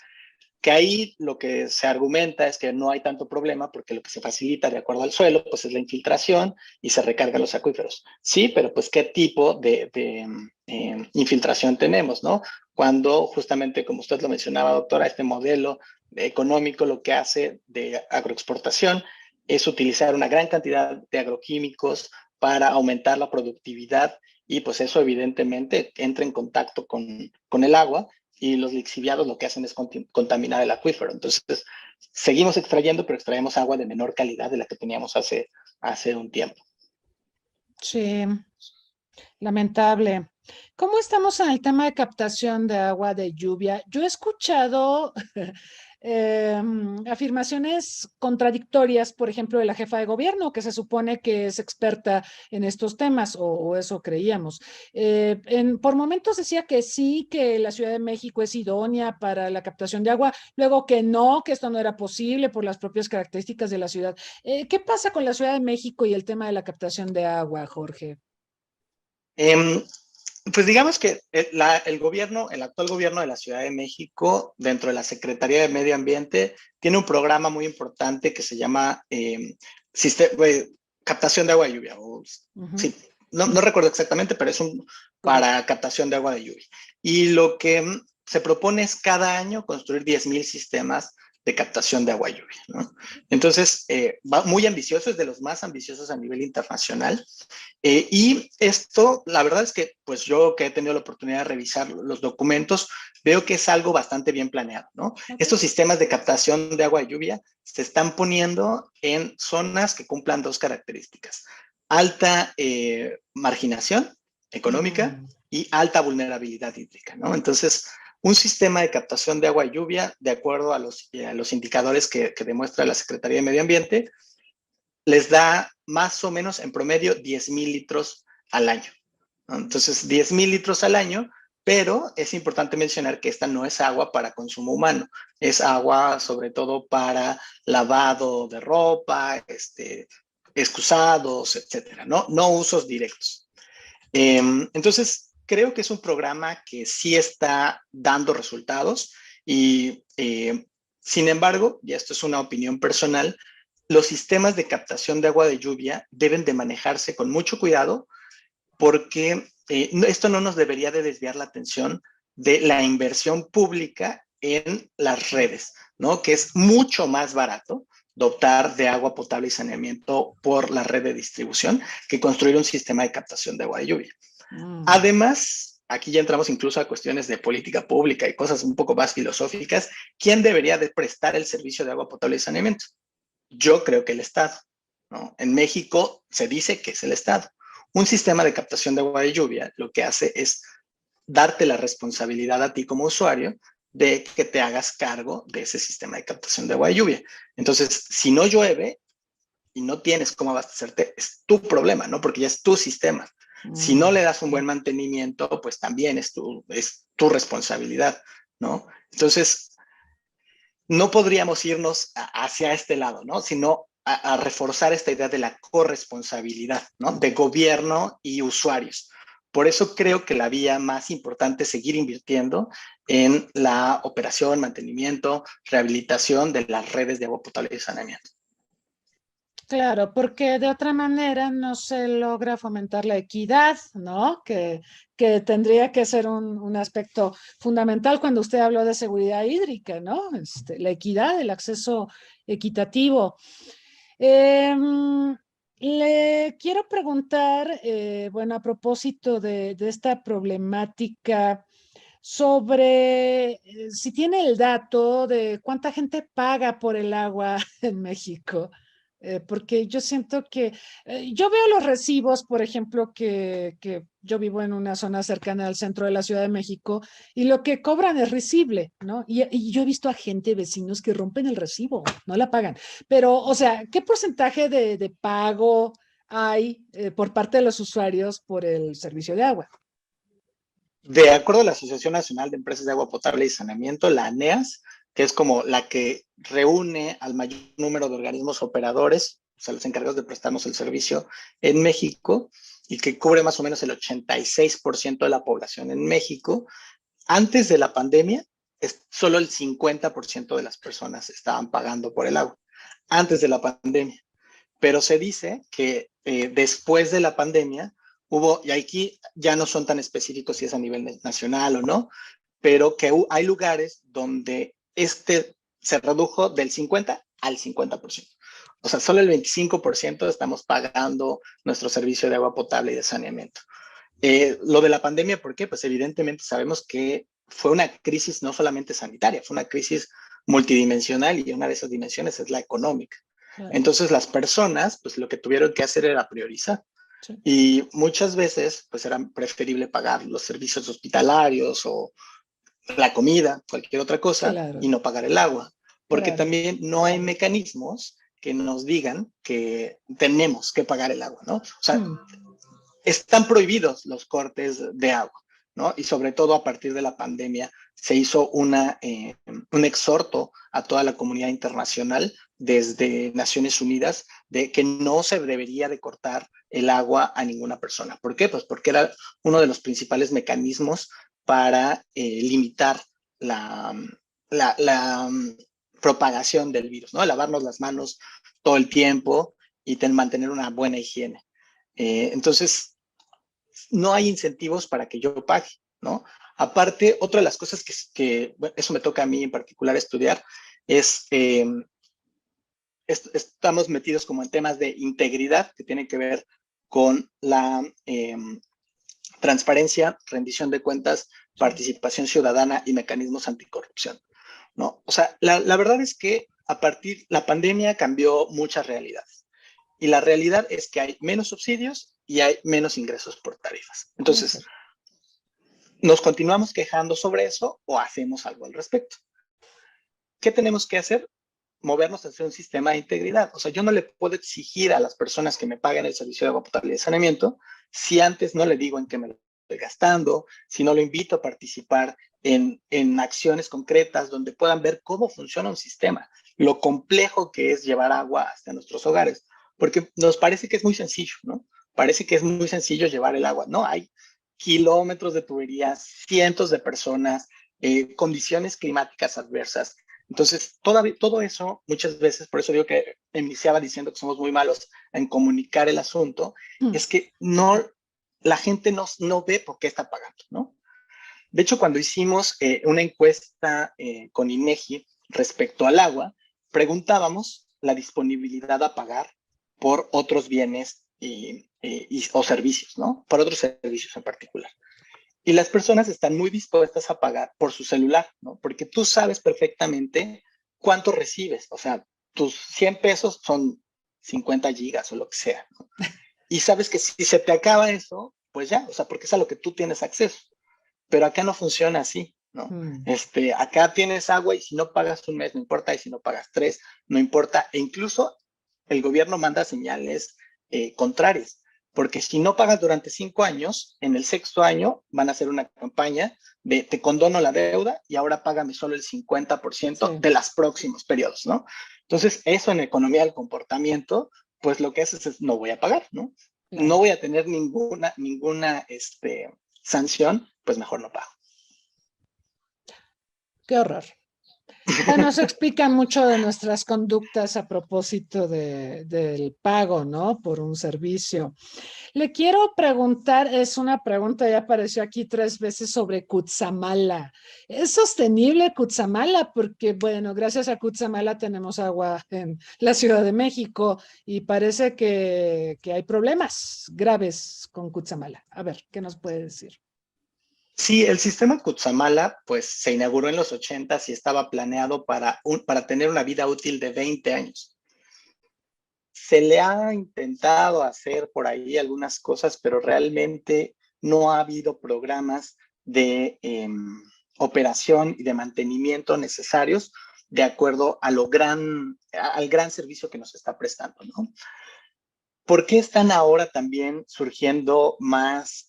que ahí lo que se argumenta es que no hay tanto problema porque lo que se facilita de acuerdo al suelo, pues es la infiltración y se recargan los acuíferos. Sí, pero pues qué tipo de infiltración tenemos, ¿no? Cuando justamente, como usted lo mencionaba, doctora, este modelo económico lo que hace de agroexportación es utilizar una gran cantidad de agroquímicos para aumentar la productividad y pues eso evidentemente entra en contacto con el agua y los lixiviados lo que hacen es contaminar el acuífero. Entonces, seguimos extrayendo, pero extraemos agua de menor calidad de la que teníamos hace un tiempo. Sí, lamentable. ¿Cómo estamos en el tema de captación de agua de lluvia? Yo he escuchado afirmaciones contradictorias, por ejemplo, de la jefa de gobierno, que se supone que es experta en estos temas, o eso creíamos. Por momentos decía que sí, que la Ciudad de México es idónea para la captación de agua, luego que no, que esto no era posible por las propias características de la ciudad. ¿Qué pasa con la Ciudad de México y el tema de la captación de agua, Jorge? Em, Pues digamos que el actual gobierno de la Ciudad de México, dentro de la Secretaría de Medio Ambiente, tiene un programa muy importante que se llama captación de agua de lluvia. Sí, no recuerdo exactamente, pero es para captación de agua de lluvia. Y lo que se propone es cada año construir 10,000 sistemas de captación de agua de lluvia, ¿no? Entonces, va muy ambicioso, es de los más ambiciosos a nivel internacional. Y esto, la verdad es que, pues yo que he tenido la oportunidad de revisar los documentos, veo que es algo bastante bien planeado, ¿no? Okay. Estos sistemas de captación de agua de lluvia se están poniendo en zonas que cumplan dos características: alta marginación económica y alta vulnerabilidad hídrica, ¿no? Entonces, un sistema de captación de agua de lluvia, de acuerdo a los indicadores que demuestra la Secretaría de Medio Ambiente, les da más o menos en promedio 10,000 litros al año, ¿no? Entonces, 10,000 litros al año, pero es importante mencionar que esta no es agua para consumo humano, es agua sobre todo para lavado de ropa, excusados, etcétera, ¿no? No usos directos. Entonces, creo que es un programa que sí está dando resultados y, sin embargo, y esto es una opinión personal, los sistemas de captación de agua de lluvia deben de manejarse con mucho cuidado porque esto no nos debería de desviar la atención de la inversión pública en las redes, ¿no? Que es mucho más barato dotar de agua potable y saneamiento por la red de distribución que construir un sistema de captación de agua de lluvia. Además, aquí ya entramos incluso a cuestiones de política pública y cosas un poco más filosóficas. ¿Quién debería de prestar el servicio de agua potable y saneamiento? Yo creo que el Estado, ¿no? En México se dice que es el Estado. Un sistema de captación de agua de lluvia lo que hace es darte la responsabilidad a ti como usuario de que te hagas cargo de ese sistema de captación de agua de lluvia. Entonces, si no llueve y no tienes cómo abastecerte, es tu problema, ¿no? Porque ya es tu sistema. Si no le das un buen mantenimiento, pues también es tu responsabilidad, ¿no? Entonces, no podríamos irnos hacia este lado, ¿no? Sino a reforzar esta idea de la corresponsabilidad, ¿no? De gobierno y usuarios. Por eso creo que la vía más importante es seguir invirtiendo en la operación, mantenimiento, rehabilitación de las redes de agua potable y saneamiento. Claro, porque de otra manera no se logra fomentar la equidad, ¿no? Que tendría que ser un aspecto fundamental cuando usted habló de seguridad hídrica, ¿no? La equidad, el acceso equitativo. Le quiero preguntar, bueno, a propósito de esta problemática, sobre si tiene el dato de cuánta gente paga por el agua en México. Porque yo siento que yo veo los recibos, por ejemplo, que yo vivo en una zona cercana al centro de la Ciudad de México y lo que cobran es risible, ¿no? Y yo he visto a gente, vecinos, que rompen el recibo, no la pagan. Pero, o sea, ¿qué porcentaje de pago hay por parte de los usuarios por el servicio de agua? De acuerdo a la Asociación Nacional de Empresas de Agua Potable y Saneamiento, la ANEAS, que es como la que reúne al mayor número de organismos operadores, o sea, los encargados de prestarnos el servicio en México, y que cubre más o menos el 86% de la población en México. Antes de la pandemia, solo el 50% de las personas estaban pagando por el agua, antes de la pandemia. Pero se dice que después de la pandemia hubo, y aquí ya no son tan específicos si es a nivel nacional o no, pero que hay lugares donde se redujo del 50 al 50%. O sea, solo el 25% estamos pagando nuestro servicio de agua potable y de saneamiento. Lo de la pandemia, ¿por qué? Pues evidentemente sabemos que fue una crisis no solamente sanitaria, fue una crisis multidimensional y una de esas dimensiones es la económica. Entonces las personas, pues lo que tuvieron que hacer era priorizar. Sí. Y muchas veces, pues era preferible pagar los servicios hospitalarios o la comida, cualquier otra cosa, Claro, y no pagar el agua. Porque claro. también no hay mecanismos que nos digan que tenemos que pagar el agua, ¿no? O sea, Mm, están prohibidos los cortes de agua, ¿no? Y sobre todo a partir de la pandemia se hizo un exhorto a toda la comunidad internacional desde Naciones Unidas de que no se debería de cortar el agua a ninguna persona. ¿Por qué? Pues porque era uno de los principales mecanismos para limitar la, la propagación del virus, ¿no? Lavarnos las manos todo el tiempo y mantener una buena higiene. Entonces, no hay incentivos para que yo pague, ¿no? Aparte, otra de las cosas bueno, eso me toca a mí en particular estudiar, es, estamos metidos como en temas de integridad que tienen que ver con la transparencia, rendición de cuentas, sí. participación ciudadana y mecanismos anticorrupción, ¿no? O sea, la verdad es que la pandemia cambió muchas realidades. Y la realidad es que hay menos subsidios y hay menos ingresos por tarifas. Entonces, Eso. ¿nos continuamos quejando sobre eso o hacemos algo al respecto? ¿Qué tenemos que hacer? Movernos hacia un sistema de integridad. O sea, yo no le puedo exigir a las personas que me paguen el servicio de agua potable y de saneamiento si antes no le digo en qué me lo estoy gastando, si no lo invito a participar en acciones concretas donde puedan ver cómo funciona un sistema, lo complejo que es llevar agua hasta nuestros hogares, porque nos parece que es muy sencillo, ¿no? Parece que es muy sencillo llevar el agua. No, hay kilómetros de tuberías, cientos de personas, condiciones climáticas adversas. Entonces, todo eso, muchas veces, por eso digo que iniciaba diciendo que somos muy malos en comunicar el asunto, Mm, es que no, la gente no ve por qué está pagando, ¿no? De hecho, cuando hicimos una encuesta con INEGI respecto al agua, preguntábamos la disponibilidad a pagar por otros bienes o servicios, ¿no? Por otros servicios en particular. Y las personas están muy dispuestas a pagar por su celular, ¿no? Porque tú sabes perfectamente cuánto recibes. O sea, tus 100 pesos son 50 gigas o lo que sea, ¿no? Y sabes que si se te acaba eso, pues ya, o sea, porque es a lo que tú tienes acceso. Pero acá no funciona así, ¿no? mm, Acá tienes agua y si no pagas un mes, no importa, y si no pagas tres, no importa. E incluso el gobierno manda señales contrarias, porque si no pagas durante 5 años, en el sexto año van a hacer una campaña de te condono la deuda y ahora págame solo el 50% sí, de los próximos periodos, ¿no? Entonces, eso en economía del comportamiento, pues lo que haces es no voy a pagar, ¿no? No claro. voy a tener ninguna sanción, pues mejor no pago. Qué horror. Bueno, eso explica mucho de nuestras conductas a propósito del pago, ¿no? Por un servicio. Le quiero preguntar, es una pregunta, ya apareció aquí 3 veces sobre Cutzamala. ¿Es sostenible Cutzamala? Porque, bueno, gracias a Cutzamala tenemos agua en la Ciudad de México y parece que hay problemas graves con Cutzamala. A ver, ¿qué nos puede decir? Sí, el sistema Cutzamala pues se inauguró en los 80 y estaba planeado para tener una vida útil de 20 años. Se le ha intentado hacer por ahí algunas cosas, pero realmente no ha habido programas de operación y de mantenimiento necesarios de acuerdo al gran servicio que nos está prestando, ¿no? ¿Por qué están ahora también surgiendo más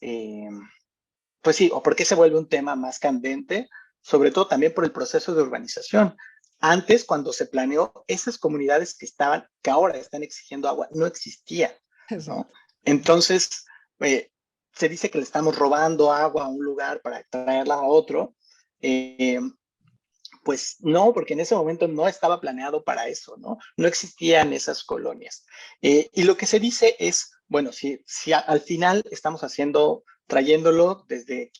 pues sí, o porque se vuelve un tema más candente, sobre todo también por el proceso de urbanización? Antes, cuando se planeó, esas comunidades que ahora están exigiendo agua, no existían, ¿no? Exacto. Entonces, eh, se dice que le estamos robando agua a un lugar para traerla a otro. Eh, pues no, porque en ese momento no estaba planeado para eso, ¿no? No existían esas colonias. Y lo que se dice es, bueno, si al final estamos trayéndolo desde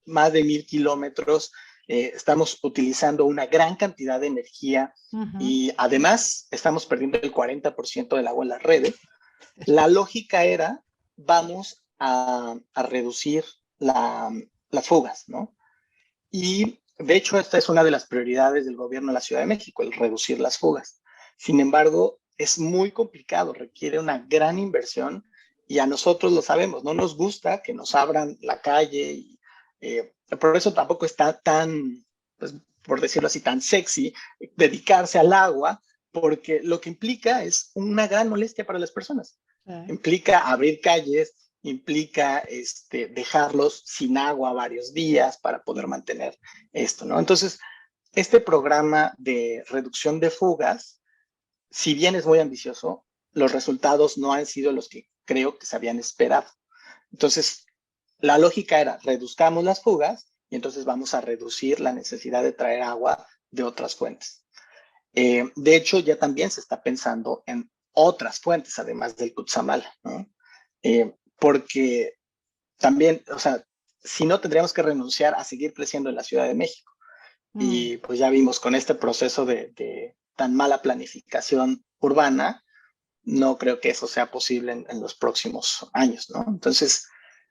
más de 1000 kilómetros, estamos utilizando una gran cantidad de energía Ujú. y además estamos perdiendo el 40% del agua en las redes. La lógica era, vamos a reducir las fugas, ¿no? Y de hecho, esta es una de las prioridades del gobierno de la Ciudad de México, el reducir las fugas. Sin embargo, es muy complicado, requiere una gran inversión Y a nosotros lo sabemos, no nos gusta que nos abran la calle. Y, por eso tampoco está tan, pues, por decirlo así, tan sexy dedicarse al agua, porque lo que implica es una gran molestia para las personas. Implica abrir calles, implica dejarlos sin agua varios días para poder mantener esto, ¿no? Entonces, este programa de reducción de fugas, si bien es muy ambicioso, los resultados no han sido los que creo que se habían esperado. Entonces, la lógica era, reduzcamos las fugas y entonces vamos a reducir la necesidad de traer agua de otras fuentes. De hecho, ya también se está pensando en otras fuentes, además del Cutzamala, ¿no? Porque también, o sea, si no, tendríamos que renunciar a seguir creciendo en la Ciudad de México. Y pues ya vimos con este proceso de tan mala planificación urbana, no creo que eso sea posible en los próximos años, ¿no? Entonces,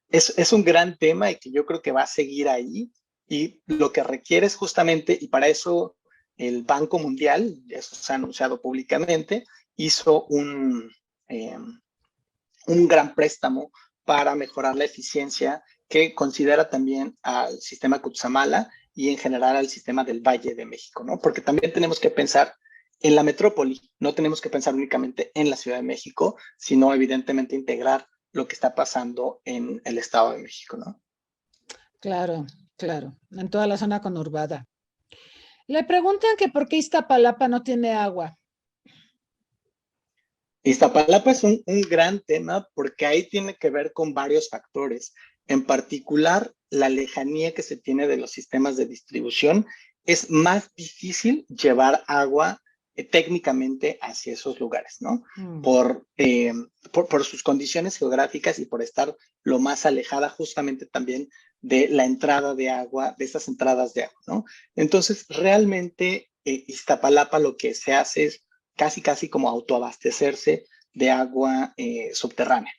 es un gran tema y que yo creo que va a seguir ahí, y lo que requiere es justamente, y para eso el Banco Mundial, eso se ha anunciado públicamente, hizo un gran préstamo para mejorar la eficiencia, que considera también al sistema Cutzamala y en general al sistema del Valle de México, ¿no? Porque también tenemos que pensar en la metrópoli, no tenemos que pensar únicamente en la Ciudad de México, sino evidentemente integrar lo que está pasando en el Estado de México, ¿no? Claro, claro, en toda la zona conurbada. Le preguntan que por qué Iztapalapa no tiene agua. Iztapalapa es un gran tema porque ahí tiene que ver con varios factores. En particular, la lejanía que se tiene de los sistemas de distribución. Es más difícil llevar agua técnicamente hacia esos lugares, ¿no? Por sus condiciones geográficas y por estar lo más alejada justamente también de la entrada de agua, de estas entradas de agua, ¿no? Entonces, realmente Iztapalapa lo que se hace es casi como autoabastecerse de agua subterránea.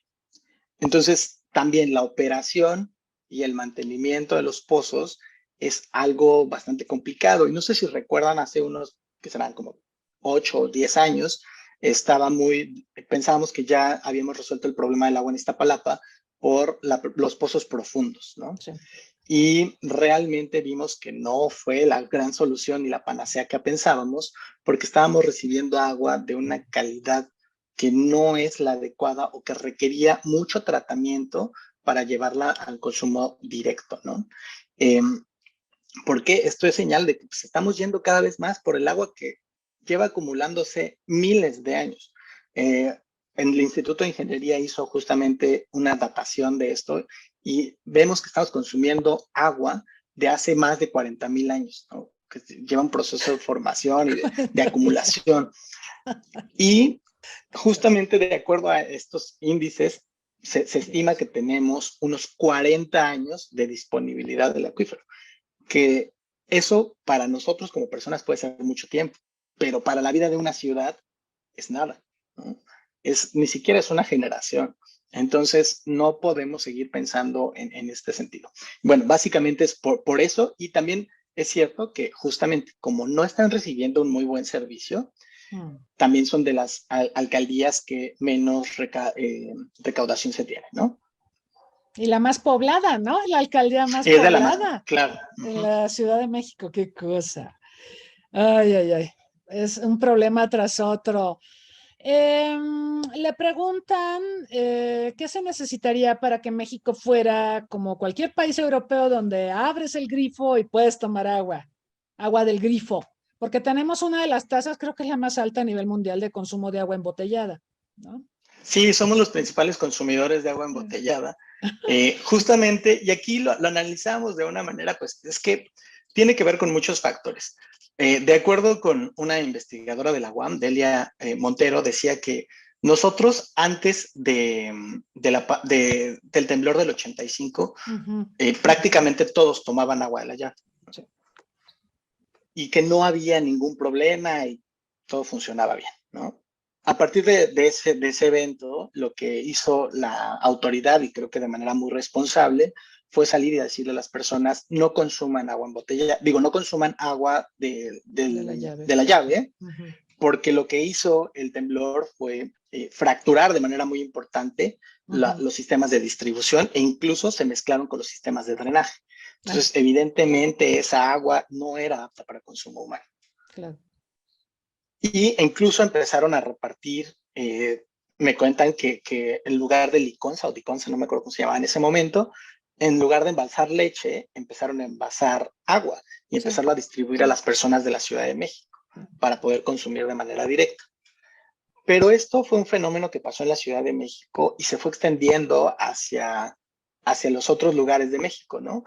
Entonces, también la operación y el mantenimiento de los pozos es algo bastante complicado. Y no sé si recuerdan, hace unos, que serán como 8 o 10 años, pensábamos que ya habíamos resuelto el problema del agua en Iztapalapa por los pozos profundos, ¿no? Sí. Y realmente vimos que no fue la gran solución ni la panacea que pensábamos, porque estábamos recibiendo agua de una calidad que no es la adecuada o que requería mucho tratamiento para llevarla al consumo directo, ¿no? Porque esto es señal de que pues, estamos yendo cada vez más por el agua que lleva acumulándose miles de años. En el Instituto de Ingeniería hizo justamente una datación de esto y vemos que estamos consumiendo agua de hace más de 40,000 años, ¿no? Que lleva un proceso de formación y de acumulación. Y justamente de acuerdo a estos índices, se estima que tenemos unos 40 años de disponibilidad del acuífero, que eso para nosotros como personas puede ser mucho tiempo, pero para la vida de una ciudad es nada, ¿no? Ni siquiera es una generación. Entonces, no podemos seguir pensando en este sentido. Bueno, básicamente es por eso, y también es cierto que justamente como no están recibiendo un muy buen servicio, también son de las alcaldías que menos recaudación se tiene, ¿no? Y la más poblada, ¿no? La alcaldía más poblada. Claro. En la Ciudad de México, qué cosa. Ay, ay, ay. Es un problema tras otro. Le preguntan qué se necesitaría para que México fuera como cualquier país europeo donde abres el grifo y puedes tomar agua del grifo, porque tenemos una de las tasas, creo que es la más alta a nivel mundial de consumo de agua embotellada, ¿no? Sí, somos los principales consumidores de agua embotellada. Justamente, y aquí lo analizamos de una manera, pues es que tiene que ver con muchos factores. De acuerdo con una investigadora de la UAM, Delia Montero, decía que nosotros antes del temblor del 85, prácticamente todos tomaban agua de la llave. ¿Sí? Y que no había ningún problema y todo funcionaba bien, ¿no? A partir de ese evento, lo que hizo la autoridad, y creo que de manera muy responsable, fue salir y decirle a las personas, no consuman agua embotellada, no consuman agua de la llave, porque lo que hizo el temblor fue fracturar de manera muy importante los sistemas de distribución e incluso se mezclaron con los sistemas de drenaje. Entonces, evidentemente, esa agua no era apta para consumo humano. Claro. Y incluso empezaron a repartir, me cuentan que en lugar de liconza o diconza, no me acuerdo cómo se llamaba en ese momento, en lugar de embalsar leche, empezaron a envasar agua y empezarlo a distribuir a las personas de la Ciudad de México para poder consumir de manera directa. Pero esto fue un fenómeno que pasó en la Ciudad de México y se fue extendiendo hacia los otros lugares de México, ¿no?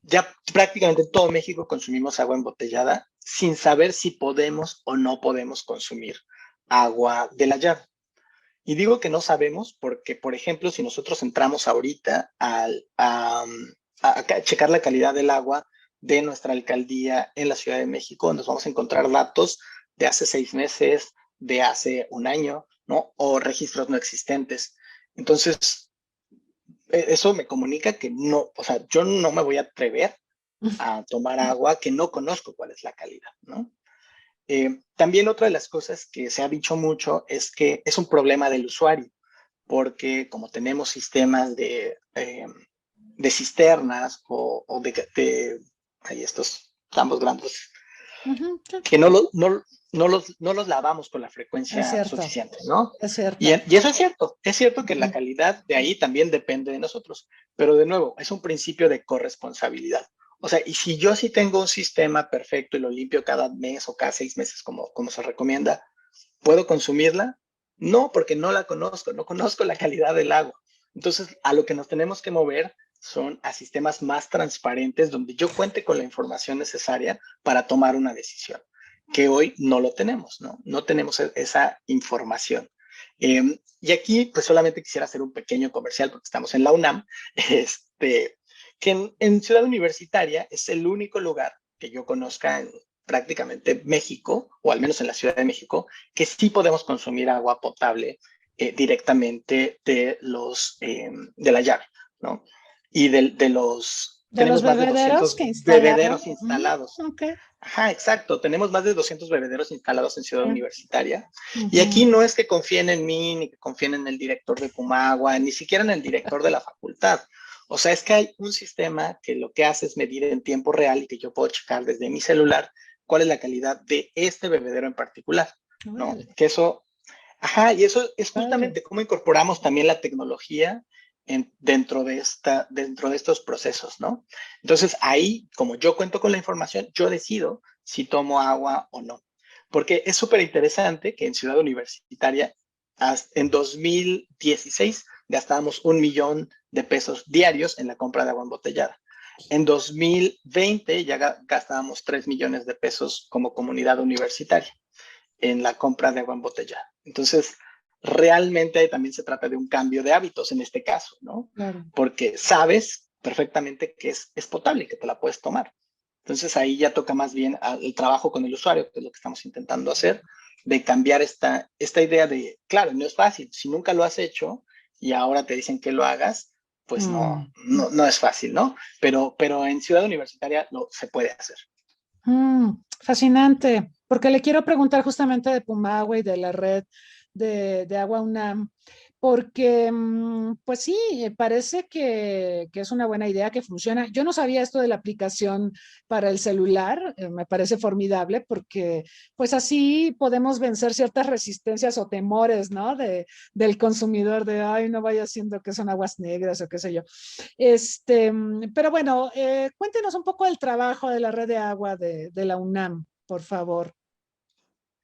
Ya prácticamente en todo México consumimos agua embotellada sin saber si podemos o no podemos consumir agua de la llave. Y digo que no sabemos porque, por ejemplo, si nosotros entramos ahorita a checar la calidad del agua de nuestra alcaldía en la Ciudad de México, nos vamos a encontrar datos de hace 6 meses, de hace un año, ¿no? O registros no existentes. Entonces, eso me comunica que no, o sea, yo no me voy a atrever a tomar agua que no conozco cuál es la calidad, ¿no? También otra de las cosas que se ha dicho mucho es que es un problema del usuario, porque como tenemos sistemas de cisternas o de hay estos tambos grandes, que no los lavamos con la frecuencia suficiente, ¿no? Es cierto. Y eso es cierto que la calidad de ahí también depende de nosotros, pero de nuevo, es un principio de corresponsabilidad. O sea, y si yo sí tengo un sistema perfecto y lo limpio cada mes o cada 6 meses, como se recomienda, ¿puedo consumirla? No, porque no la conozco, no conozco la calidad del agua. Entonces, a lo que nos tenemos que mover son a sistemas más transparentes donde yo cuente con la información necesaria para tomar una decisión, que hoy no lo tenemos, ¿no? No tenemos esa información. Y aquí, pues solamente quisiera hacer un pequeño comercial porque estamos en la UNAM, que en Ciudad Universitaria es el único lugar que yo conozca en prácticamente México, o al menos en la Ciudad de México, que sí podemos consumir agua potable directamente de la llave, ¿no? Y de los bebederos que bebederos instalados. Okay. Ajá, exacto. Tenemos más de 200 bebederos instalados en Ciudad Universitaria. Y aquí no es que confíen en mí, ni que confíen en el director de Pumagua, ni siquiera en el director de la facultad. O sea, es que hay un sistema que lo que hace es medir en tiempo real y que yo puedo checar desde mi celular cuál es la calidad de este bebedero en particular, ¿no? Que eso, ajá, y eso es justamente cómo incorporamos también la tecnología dentro de estos procesos, ¿no? Entonces ahí, como yo cuento con la información, yo decido si tomo agua o no. Porque es súper interesante que en Ciudad Universitaria, en 2016, gastábamos 1 millón de pesos diarios en la compra de agua embotellada. En 2020 ya gastábamos 3 millones de pesos como comunidad universitaria en la compra de agua embotellada. Entonces, realmente también se trata de un cambio de hábitos en este caso, ¿no? Claro. Porque sabes perfectamente que es potable, que te la puedes tomar. Entonces, ahí ya toca más bien el trabajo con el usuario, que es lo que estamos intentando hacer, de cambiar esta idea de, claro, no es fácil, si nunca lo has hecho y ahora te dicen que lo hagas, pues no es fácil, ¿no? Pero en Ciudad Universitaria se puede hacer. Fascinante, porque le quiero preguntar justamente de Pumagua y de la red de Agua UNAM, porque pues sí, parece que es una buena idea, que funciona. Yo no sabía esto de la aplicación para el celular, me parece formidable porque pues así podemos vencer ciertas resistencias o temores, ¿no? Del consumidor de, ay, no vaya siendo que son aguas negras o qué sé yo. Pero bueno, cuéntenos un poco del trabajo de la red de agua de la UNAM, por favor.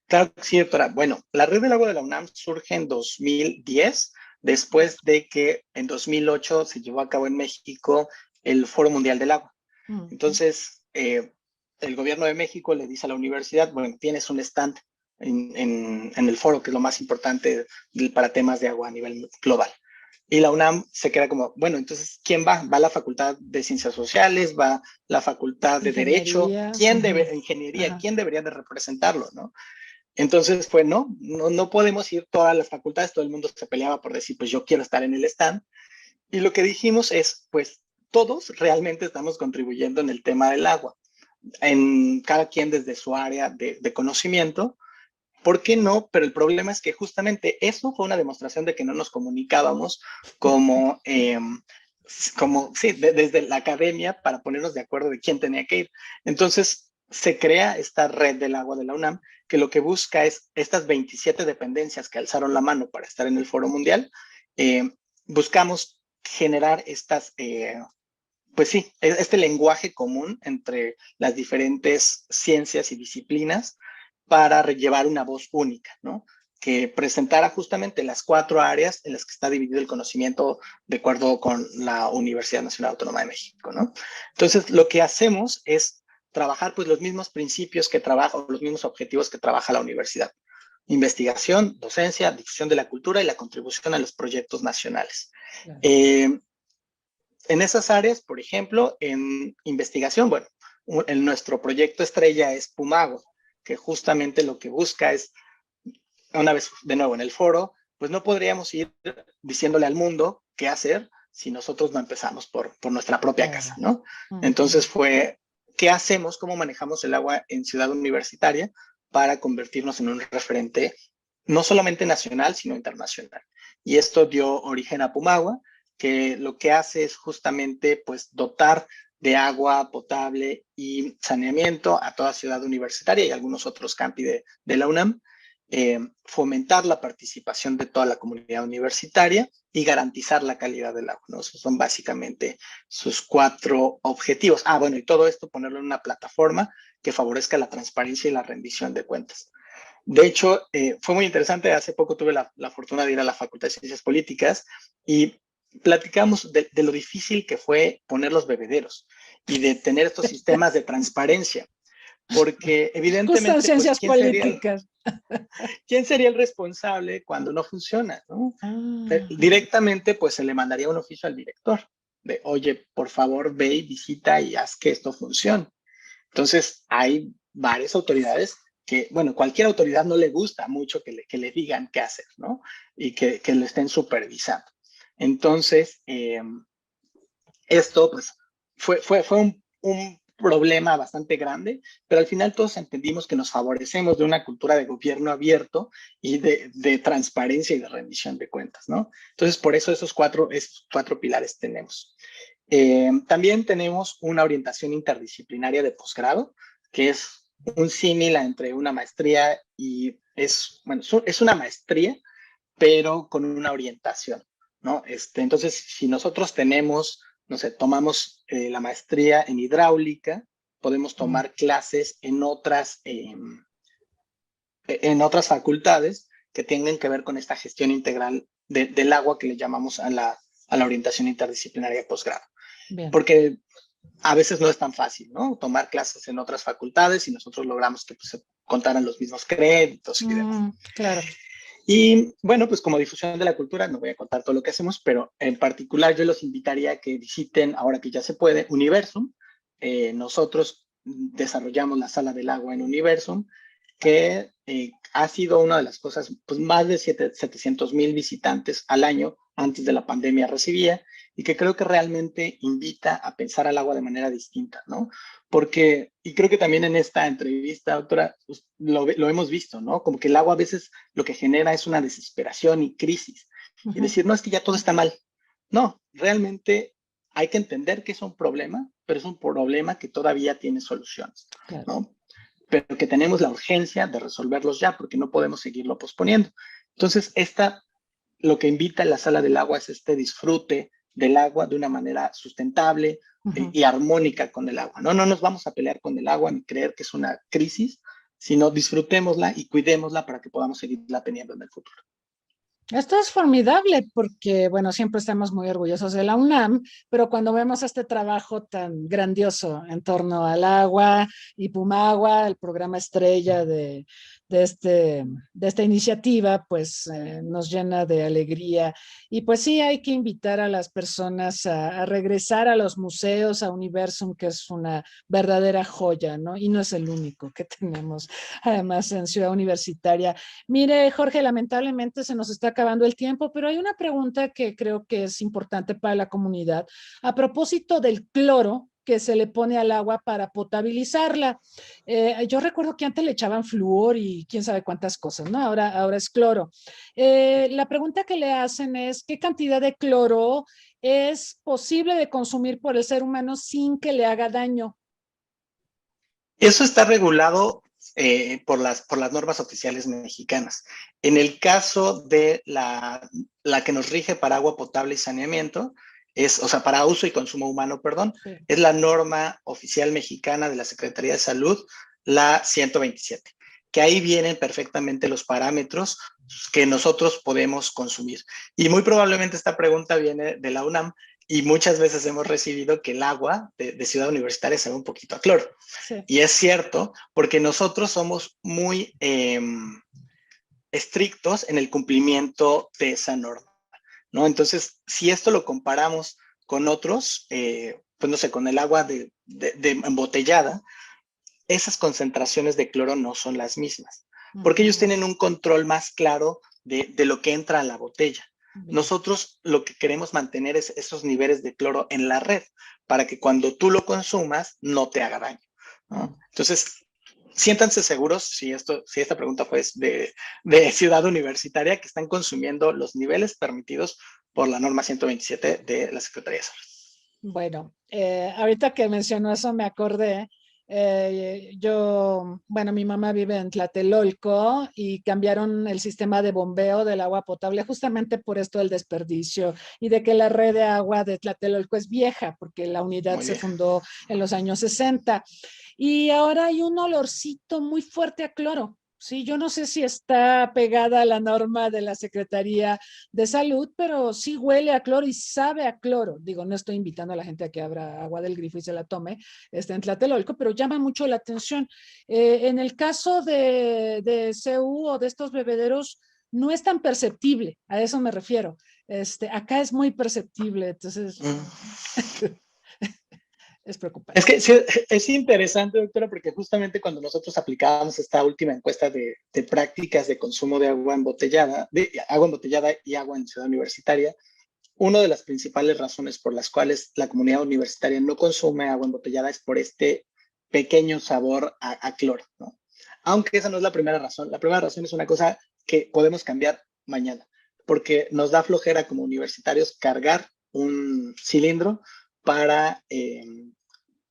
Claro que sí, doctora. Bueno, la red del agua de la UNAM surge en 2010, después de que en 2008 se llevó a cabo en México el Foro Mundial del Agua. Entonces, el gobierno de México le dice a la universidad, bueno, tienes un stand en el foro, que es lo más importante para temas de agua a nivel global. Y la UNAM se queda como, bueno, entonces, ¿quién va? ¿Va la Facultad de Ciencias Sociales? ¿Va la Facultad de Derecho? ¿Quién Ingeniería? ¿Quién debería de representarlo, no? Entonces fue, no podemos ir todas las facultades, todo el mundo se peleaba por decir, pues yo quiero estar en el stand. Y lo que dijimos es, pues todos realmente estamos contribuyendo en el tema del agua, en cada quien desde su área de conocimiento, ¿Por qué no? Pero el problema es que justamente eso fue una demostración de que no nos comunicábamos como, sí, desde la academia para ponernos de acuerdo de quién tenía que ir. Entonces, se crea esta red del agua de la UNAM, que lo que busca es estas 27 dependencias que alzaron la mano para estar en el Foro Mundial. Buscamos generar estas, pues sí, este lenguaje común entre las diferentes ciencias y disciplinas para llevar una voz única, ¿no? Que presentara justamente las 4 áreas en las que está dividido el conocimiento de acuerdo con la Universidad Nacional Autónoma de México, ¿no? Entonces, lo que hacemos es trabajar pues los mismos principios que trabaja, los mismos objetivos que trabaja la universidad. Investigación, docencia, difusión de la cultura y la contribución a los proyectos nacionales. Claro. En esas áreas, por ejemplo, en investigación, bueno, en nuestro proyecto estrella es Pumagua, que justamente lo que busca es, una vez de nuevo en el foro, pues no podríamos ir diciéndole al mundo qué hacer si nosotros no empezamos por nuestra propia casa, ¿no? Entonces fue, ¿qué hacemos? ¿Cómo manejamos el agua en Ciudad Universitaria para convertirnos en un referente no solamente nacional, sino internacional? Y esto dio origen a Pumagua, que lo que hace es justamente pues dotar de agua potable y saneamiento a toda Ciudad Universitaria y algunos otros campi de la UNAM, fomentar la participación de toda la comunidad universitaria y garantizar la calidad del agua, ¿no? Esos son básicamente sus 4 objetivos. Bueno, y todo esto ponerlo en una plataforma que favorezca la transparencia y la rendición de cuentas. De hecho, fue muy interesante, hace poco tuve la fortuna de ir a la Facultad de Ciencias Políticas y platicamos de lo difícil que fue poner los bebederos y de tener estos sistemas de transparencia, porque evidentemente, pues, ¿quién sería el responsable cuando no funciona, ¿no? Directamente, pues, se le mandaría un oficio al director de, oye, por favor, ve y visita y haz que esto funcione. Entonces, hay varias autoridades que, bueno, cualquier autoridad no le gusta mucho que le digan qué hacer, ¿no? Y que lo estén supervisando. Entonces, esto pues fue un problema bastante grande, pero al final todos entendimos que nos favorecemos de una cultura de gobierno abierto y de transparencia y de rendición de cuentas, ¿no? Entonces, por eso esos cuatro pilares tenemos. También tenemos una orientación interdisciplinaria de posgrado, que es un símil entre una maestría y es una maestría, pero con una orientación, ¿no? Entonces, si nosotros tenemos, no sé, tomamos la maestría en hidráulica, podemos tomar clases en otras facultades que tengan que ver con esta gestión integral del agua que le llamamos a la orientación interdisciplinaria de posgrado. Bien. Porque a veces no es tan fácil, ¿no? Tomar clases en otras facultades y nosotros logramos que pues, se contaran los mismos créditos y demás. Claro. Y bueno, pues como difusión de la cultura, no voy a contar todo lo que hacemos, pero en particular yo los invitaría a que visiten, ahora que ya se puede, Universum. Nosotros desarrollamos la Sala del Agua en Universum, que ha sido una de las cosas, pues más de 700,000 visitantes al año antes de la pandemia recibía, y que creo que realmente invita a pensar al agua de manera distinta, ¿no? Porque, y creo que también en esta entrevista, doctora, pues, lo hemos visto, ¿no? Como que el agua a veces lo que genera es una desesperación y crisis. Y decir, no, es que ya todo está mal. No, realmente hay que entender que es un problema, pero es un problema que todavía tiene soluciones, claro, ¿no? Pero que tenemos la urgencia de resolverlos ya, porque no podemos seguirlo posponiendo. Entonces, lo que invita a la Sala del Agua es este disfrute del agua de una manera sustentable y armónica con el agua, ¿no? No nos vamos a pelear con el agua ni creer que es una crisis, sino disfrutémosla y cuidémosla para que podamos seguirla teniendo en el futuro. Esto es formidable porque, bueno, siempre estamos muy orgullosos de la UNAM, pero cuando vemos este trabajo tan grandioso en torno al agua y Pumagua, el programa estrella de esta iniciativa, pues nos llena de alegría. Y pues sí, hay que invitar a las personas a regresar a los museos, a Universum, que es una verdadera joya, ¿no? Y no es el único que tenemos, además, en Ciudad Universitaria. Mire, Jorge, lamentablemente se nos está acabando el tiempo, pero hay una pregunta que creo que es importante para la comunidad. A propósito del cloro, que se le pone al agua para potabilizarla. Yo recuerdo que antes le echaban flúor y quién sabe cuántas cosas, ¿no? Ahora es cloro. La pregunta que le hacen es, ¿qué cantidad de cloro es posible de consumir por el ser humano sin que le haga daño? Eso está regulado por las normas oficiales mexicanas. En el caso de la que nos rige para agua potable y saneamiento, o sea, para uso y consumo humano, perdón, Sí. es la norma oficial mexicana de la Secretaría de Salud, la 127, que ahí vienen perfectamente los parámetros que nosotros podemos consumir. Y muy probablemente esta pregunta viene de la UNAM, y muchas veces hemos recibido que el agua de Ciudad Universitaria sabe un poquito a cloro. Sí. Y es cierto, porque nosotros somos muy estrictos en el cumplimiento de esa norma, ¿no? Entonces, si esto lo comparamos con otros, pues no sé, con el agua de embotellada, esas concentraciones de cloro no son las mismas, porque ellos tienen un control más claro de lo que entra a la botella. Bien. Nosotros lo que queremos mantener es esos niveles de cloro en la red, para que cuando tú lo consumas no te haga daño, ¿no? Entonces, siéntanse seguros, si esta pregunta fue de Ciudad Universitaria, que están consumiendo los niveles permitidos por la norma 127 de la Secretaría de Salud. Bueno, ahorita que mencionó eso me acordé. Bueno, mi mamá vive en Tlatelolco y cambiaron el sistema de bombeo del agua potable justamente por esto del desperdicio y de que la red de agua de Tlatelolco es vieja, porque la unidad se fundó en los años 60. Y ahora hay un olorcito muy fuerte a cloro. Sí, yo no sé si está pegada a la norma de la Secretaría de Salud, pero sí huele a cloro y sabe a cloro. Digo, no estoy invitando a la gente a que abra agua del grifo y se la tome, está en Tlatelolco, pero llama mucho la atención. En el caso de CU o de estos bebederos, no es tan perceptible, a eso me refiero. Acá es muy perceptible, entonces es preocupante. Es que sí, es interesante, doctora, porque justamente cuando nosotros aplicábamos esta última encuesta de prácticas de consumo de agua embotellada y agua en Ciudad Universitaria, una de las principales razones por las cuales la comunidad universitaria no consume agua embotellada es por este pequeño sabor a cloro, ¿no? Aunque esa no es la primera razón. La primera razón es una cosa que podemos cambiar mañana, porque nos da flojera como universitarios cargar un cilindro para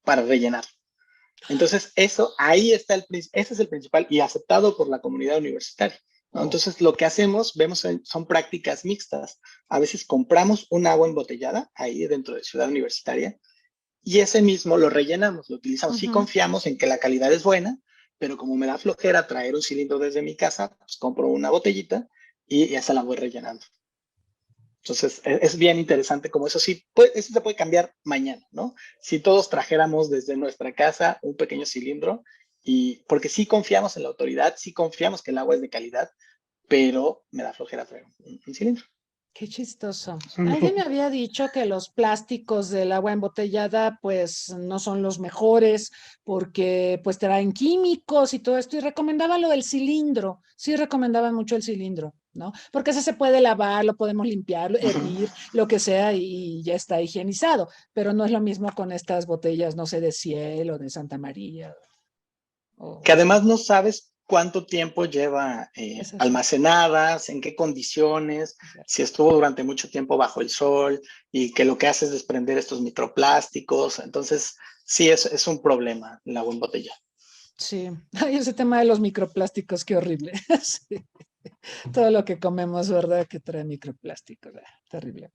rellenar. Entonces, ahí está ese es el principal y aceptado por la comunidad universitaria, ¿no? Entonces, lo que hacemos, son prácticas mixtas. A veces compramos un agua embotellada ahí dentro de Ciudad Universitaria y ese mismo lo rellenamos, lo utilizamos. Sí confiamos en que la calidad es buena, pero como me da flojera traer un cilindro desde mi casa, pues compro una botellita y esa la voy rellenando. Entonces, es bien interesante como eso sí, eso se puede cambiar mañana, ¿no? Si todos trajéramos desde nuestra casa un pequeño cilindro, porque sí confiamos en la autoridad, sí confiamos que el agua es de calidad, pero me da flojera traer un cilindro. Qué chistoso. Alguien me había dicho que los plásticos del agua embotellada pues no son los mejores porque pues traen químicos y todo esto y recomendaban lo del cilindro. Sí recomendaban mucho el cilindro, ¿no? Porque ese se puede lavar, lo podemos limpiar, hervir, lo que sea y ya está higienizado. Pero no es lo mismo con estas botellas, no sé, de Ciel o de Santa María. Que además no sabes cuánto tiempo lleva almacenadas, en qué condiciones, si estuvo durante mucho tiempo bajo el sol y que lo que hace es desprender estos microplásticos. Entonces, sí, es un problema el agua embotellada. Sí, ay, ese tema de los microplásticos, qué horrible. Sí. Todo lo que comemos, ¿verdad? Que trae microplásticos, terrible.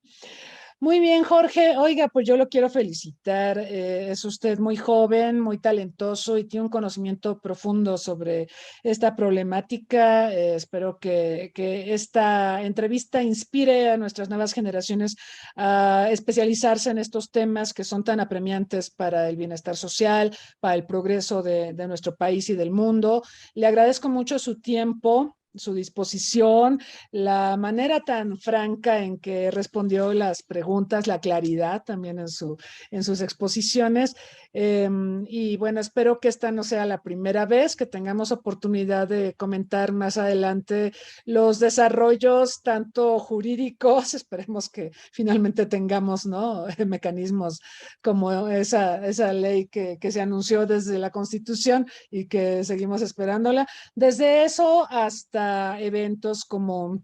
Muy bien, Jorge. Oiga, pues yo lo quiero felicitar. Es usted muy joven, muy talentoso y tiene un conocimiento profundo sobre esta problemática. Espero que esta entrevista inspire a nuestras nuevas generaciones a especializarse en estos temas que son tan apremiantes para el bienestar social, para el progreso de nuestro país y del mundo. Le agradezco mucho su tiempo. su disposición, la manera tan franca en que respondió las preguntas, la claridad también en sus exposiciones. Y bueno, espero que esta no sea la primera vez, que tengamos oportunidad de comentar más adelante los desarrollos tanto jurídicos, esperemos que finalmente tengamos, ¿no?, mecanismos como esa ley que se anunció desde la Constitución y que seguimos esperándola. Desde eso hasta eventos como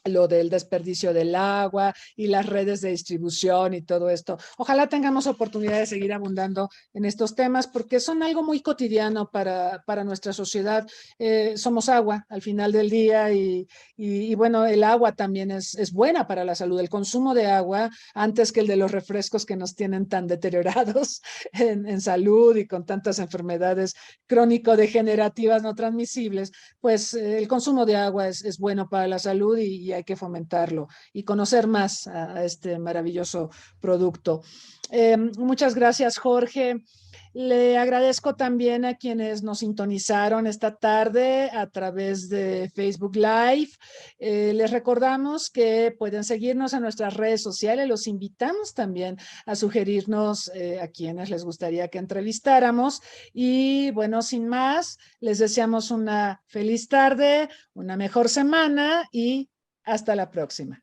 lo del desperdicio del agua y las redes de distribución y todo esto. Ojalá tengamos oportunidad de seguir abundando en estos temas porque son algo muy cotidiano para nuestra sociedad. Somos agua al final del día y bueno, el agua también es buena para la salud. El consumo de agua, antes que el de los refrescos que nos tienen tan deteriorados en salud y con tantas enfermedades crónico-degenerativas no transmisibles, pues el consumo de agua es bueno para la salud y hay que fomentarlo y conocer más a este maravilloso producto. Muchas gracias, Jorge. Le agradezco también a quienes nos sintonizaron esta tarde a través de Facebook Live. Les recordamos que pueden seguirnos en nuestras redes sociales. Los invitamos también a sugerirnos a quienes les gustaría que entrevistáramos. Y bueno, sin más, les deseamos una feliz tarde, una mejor semana y hasta la próxima.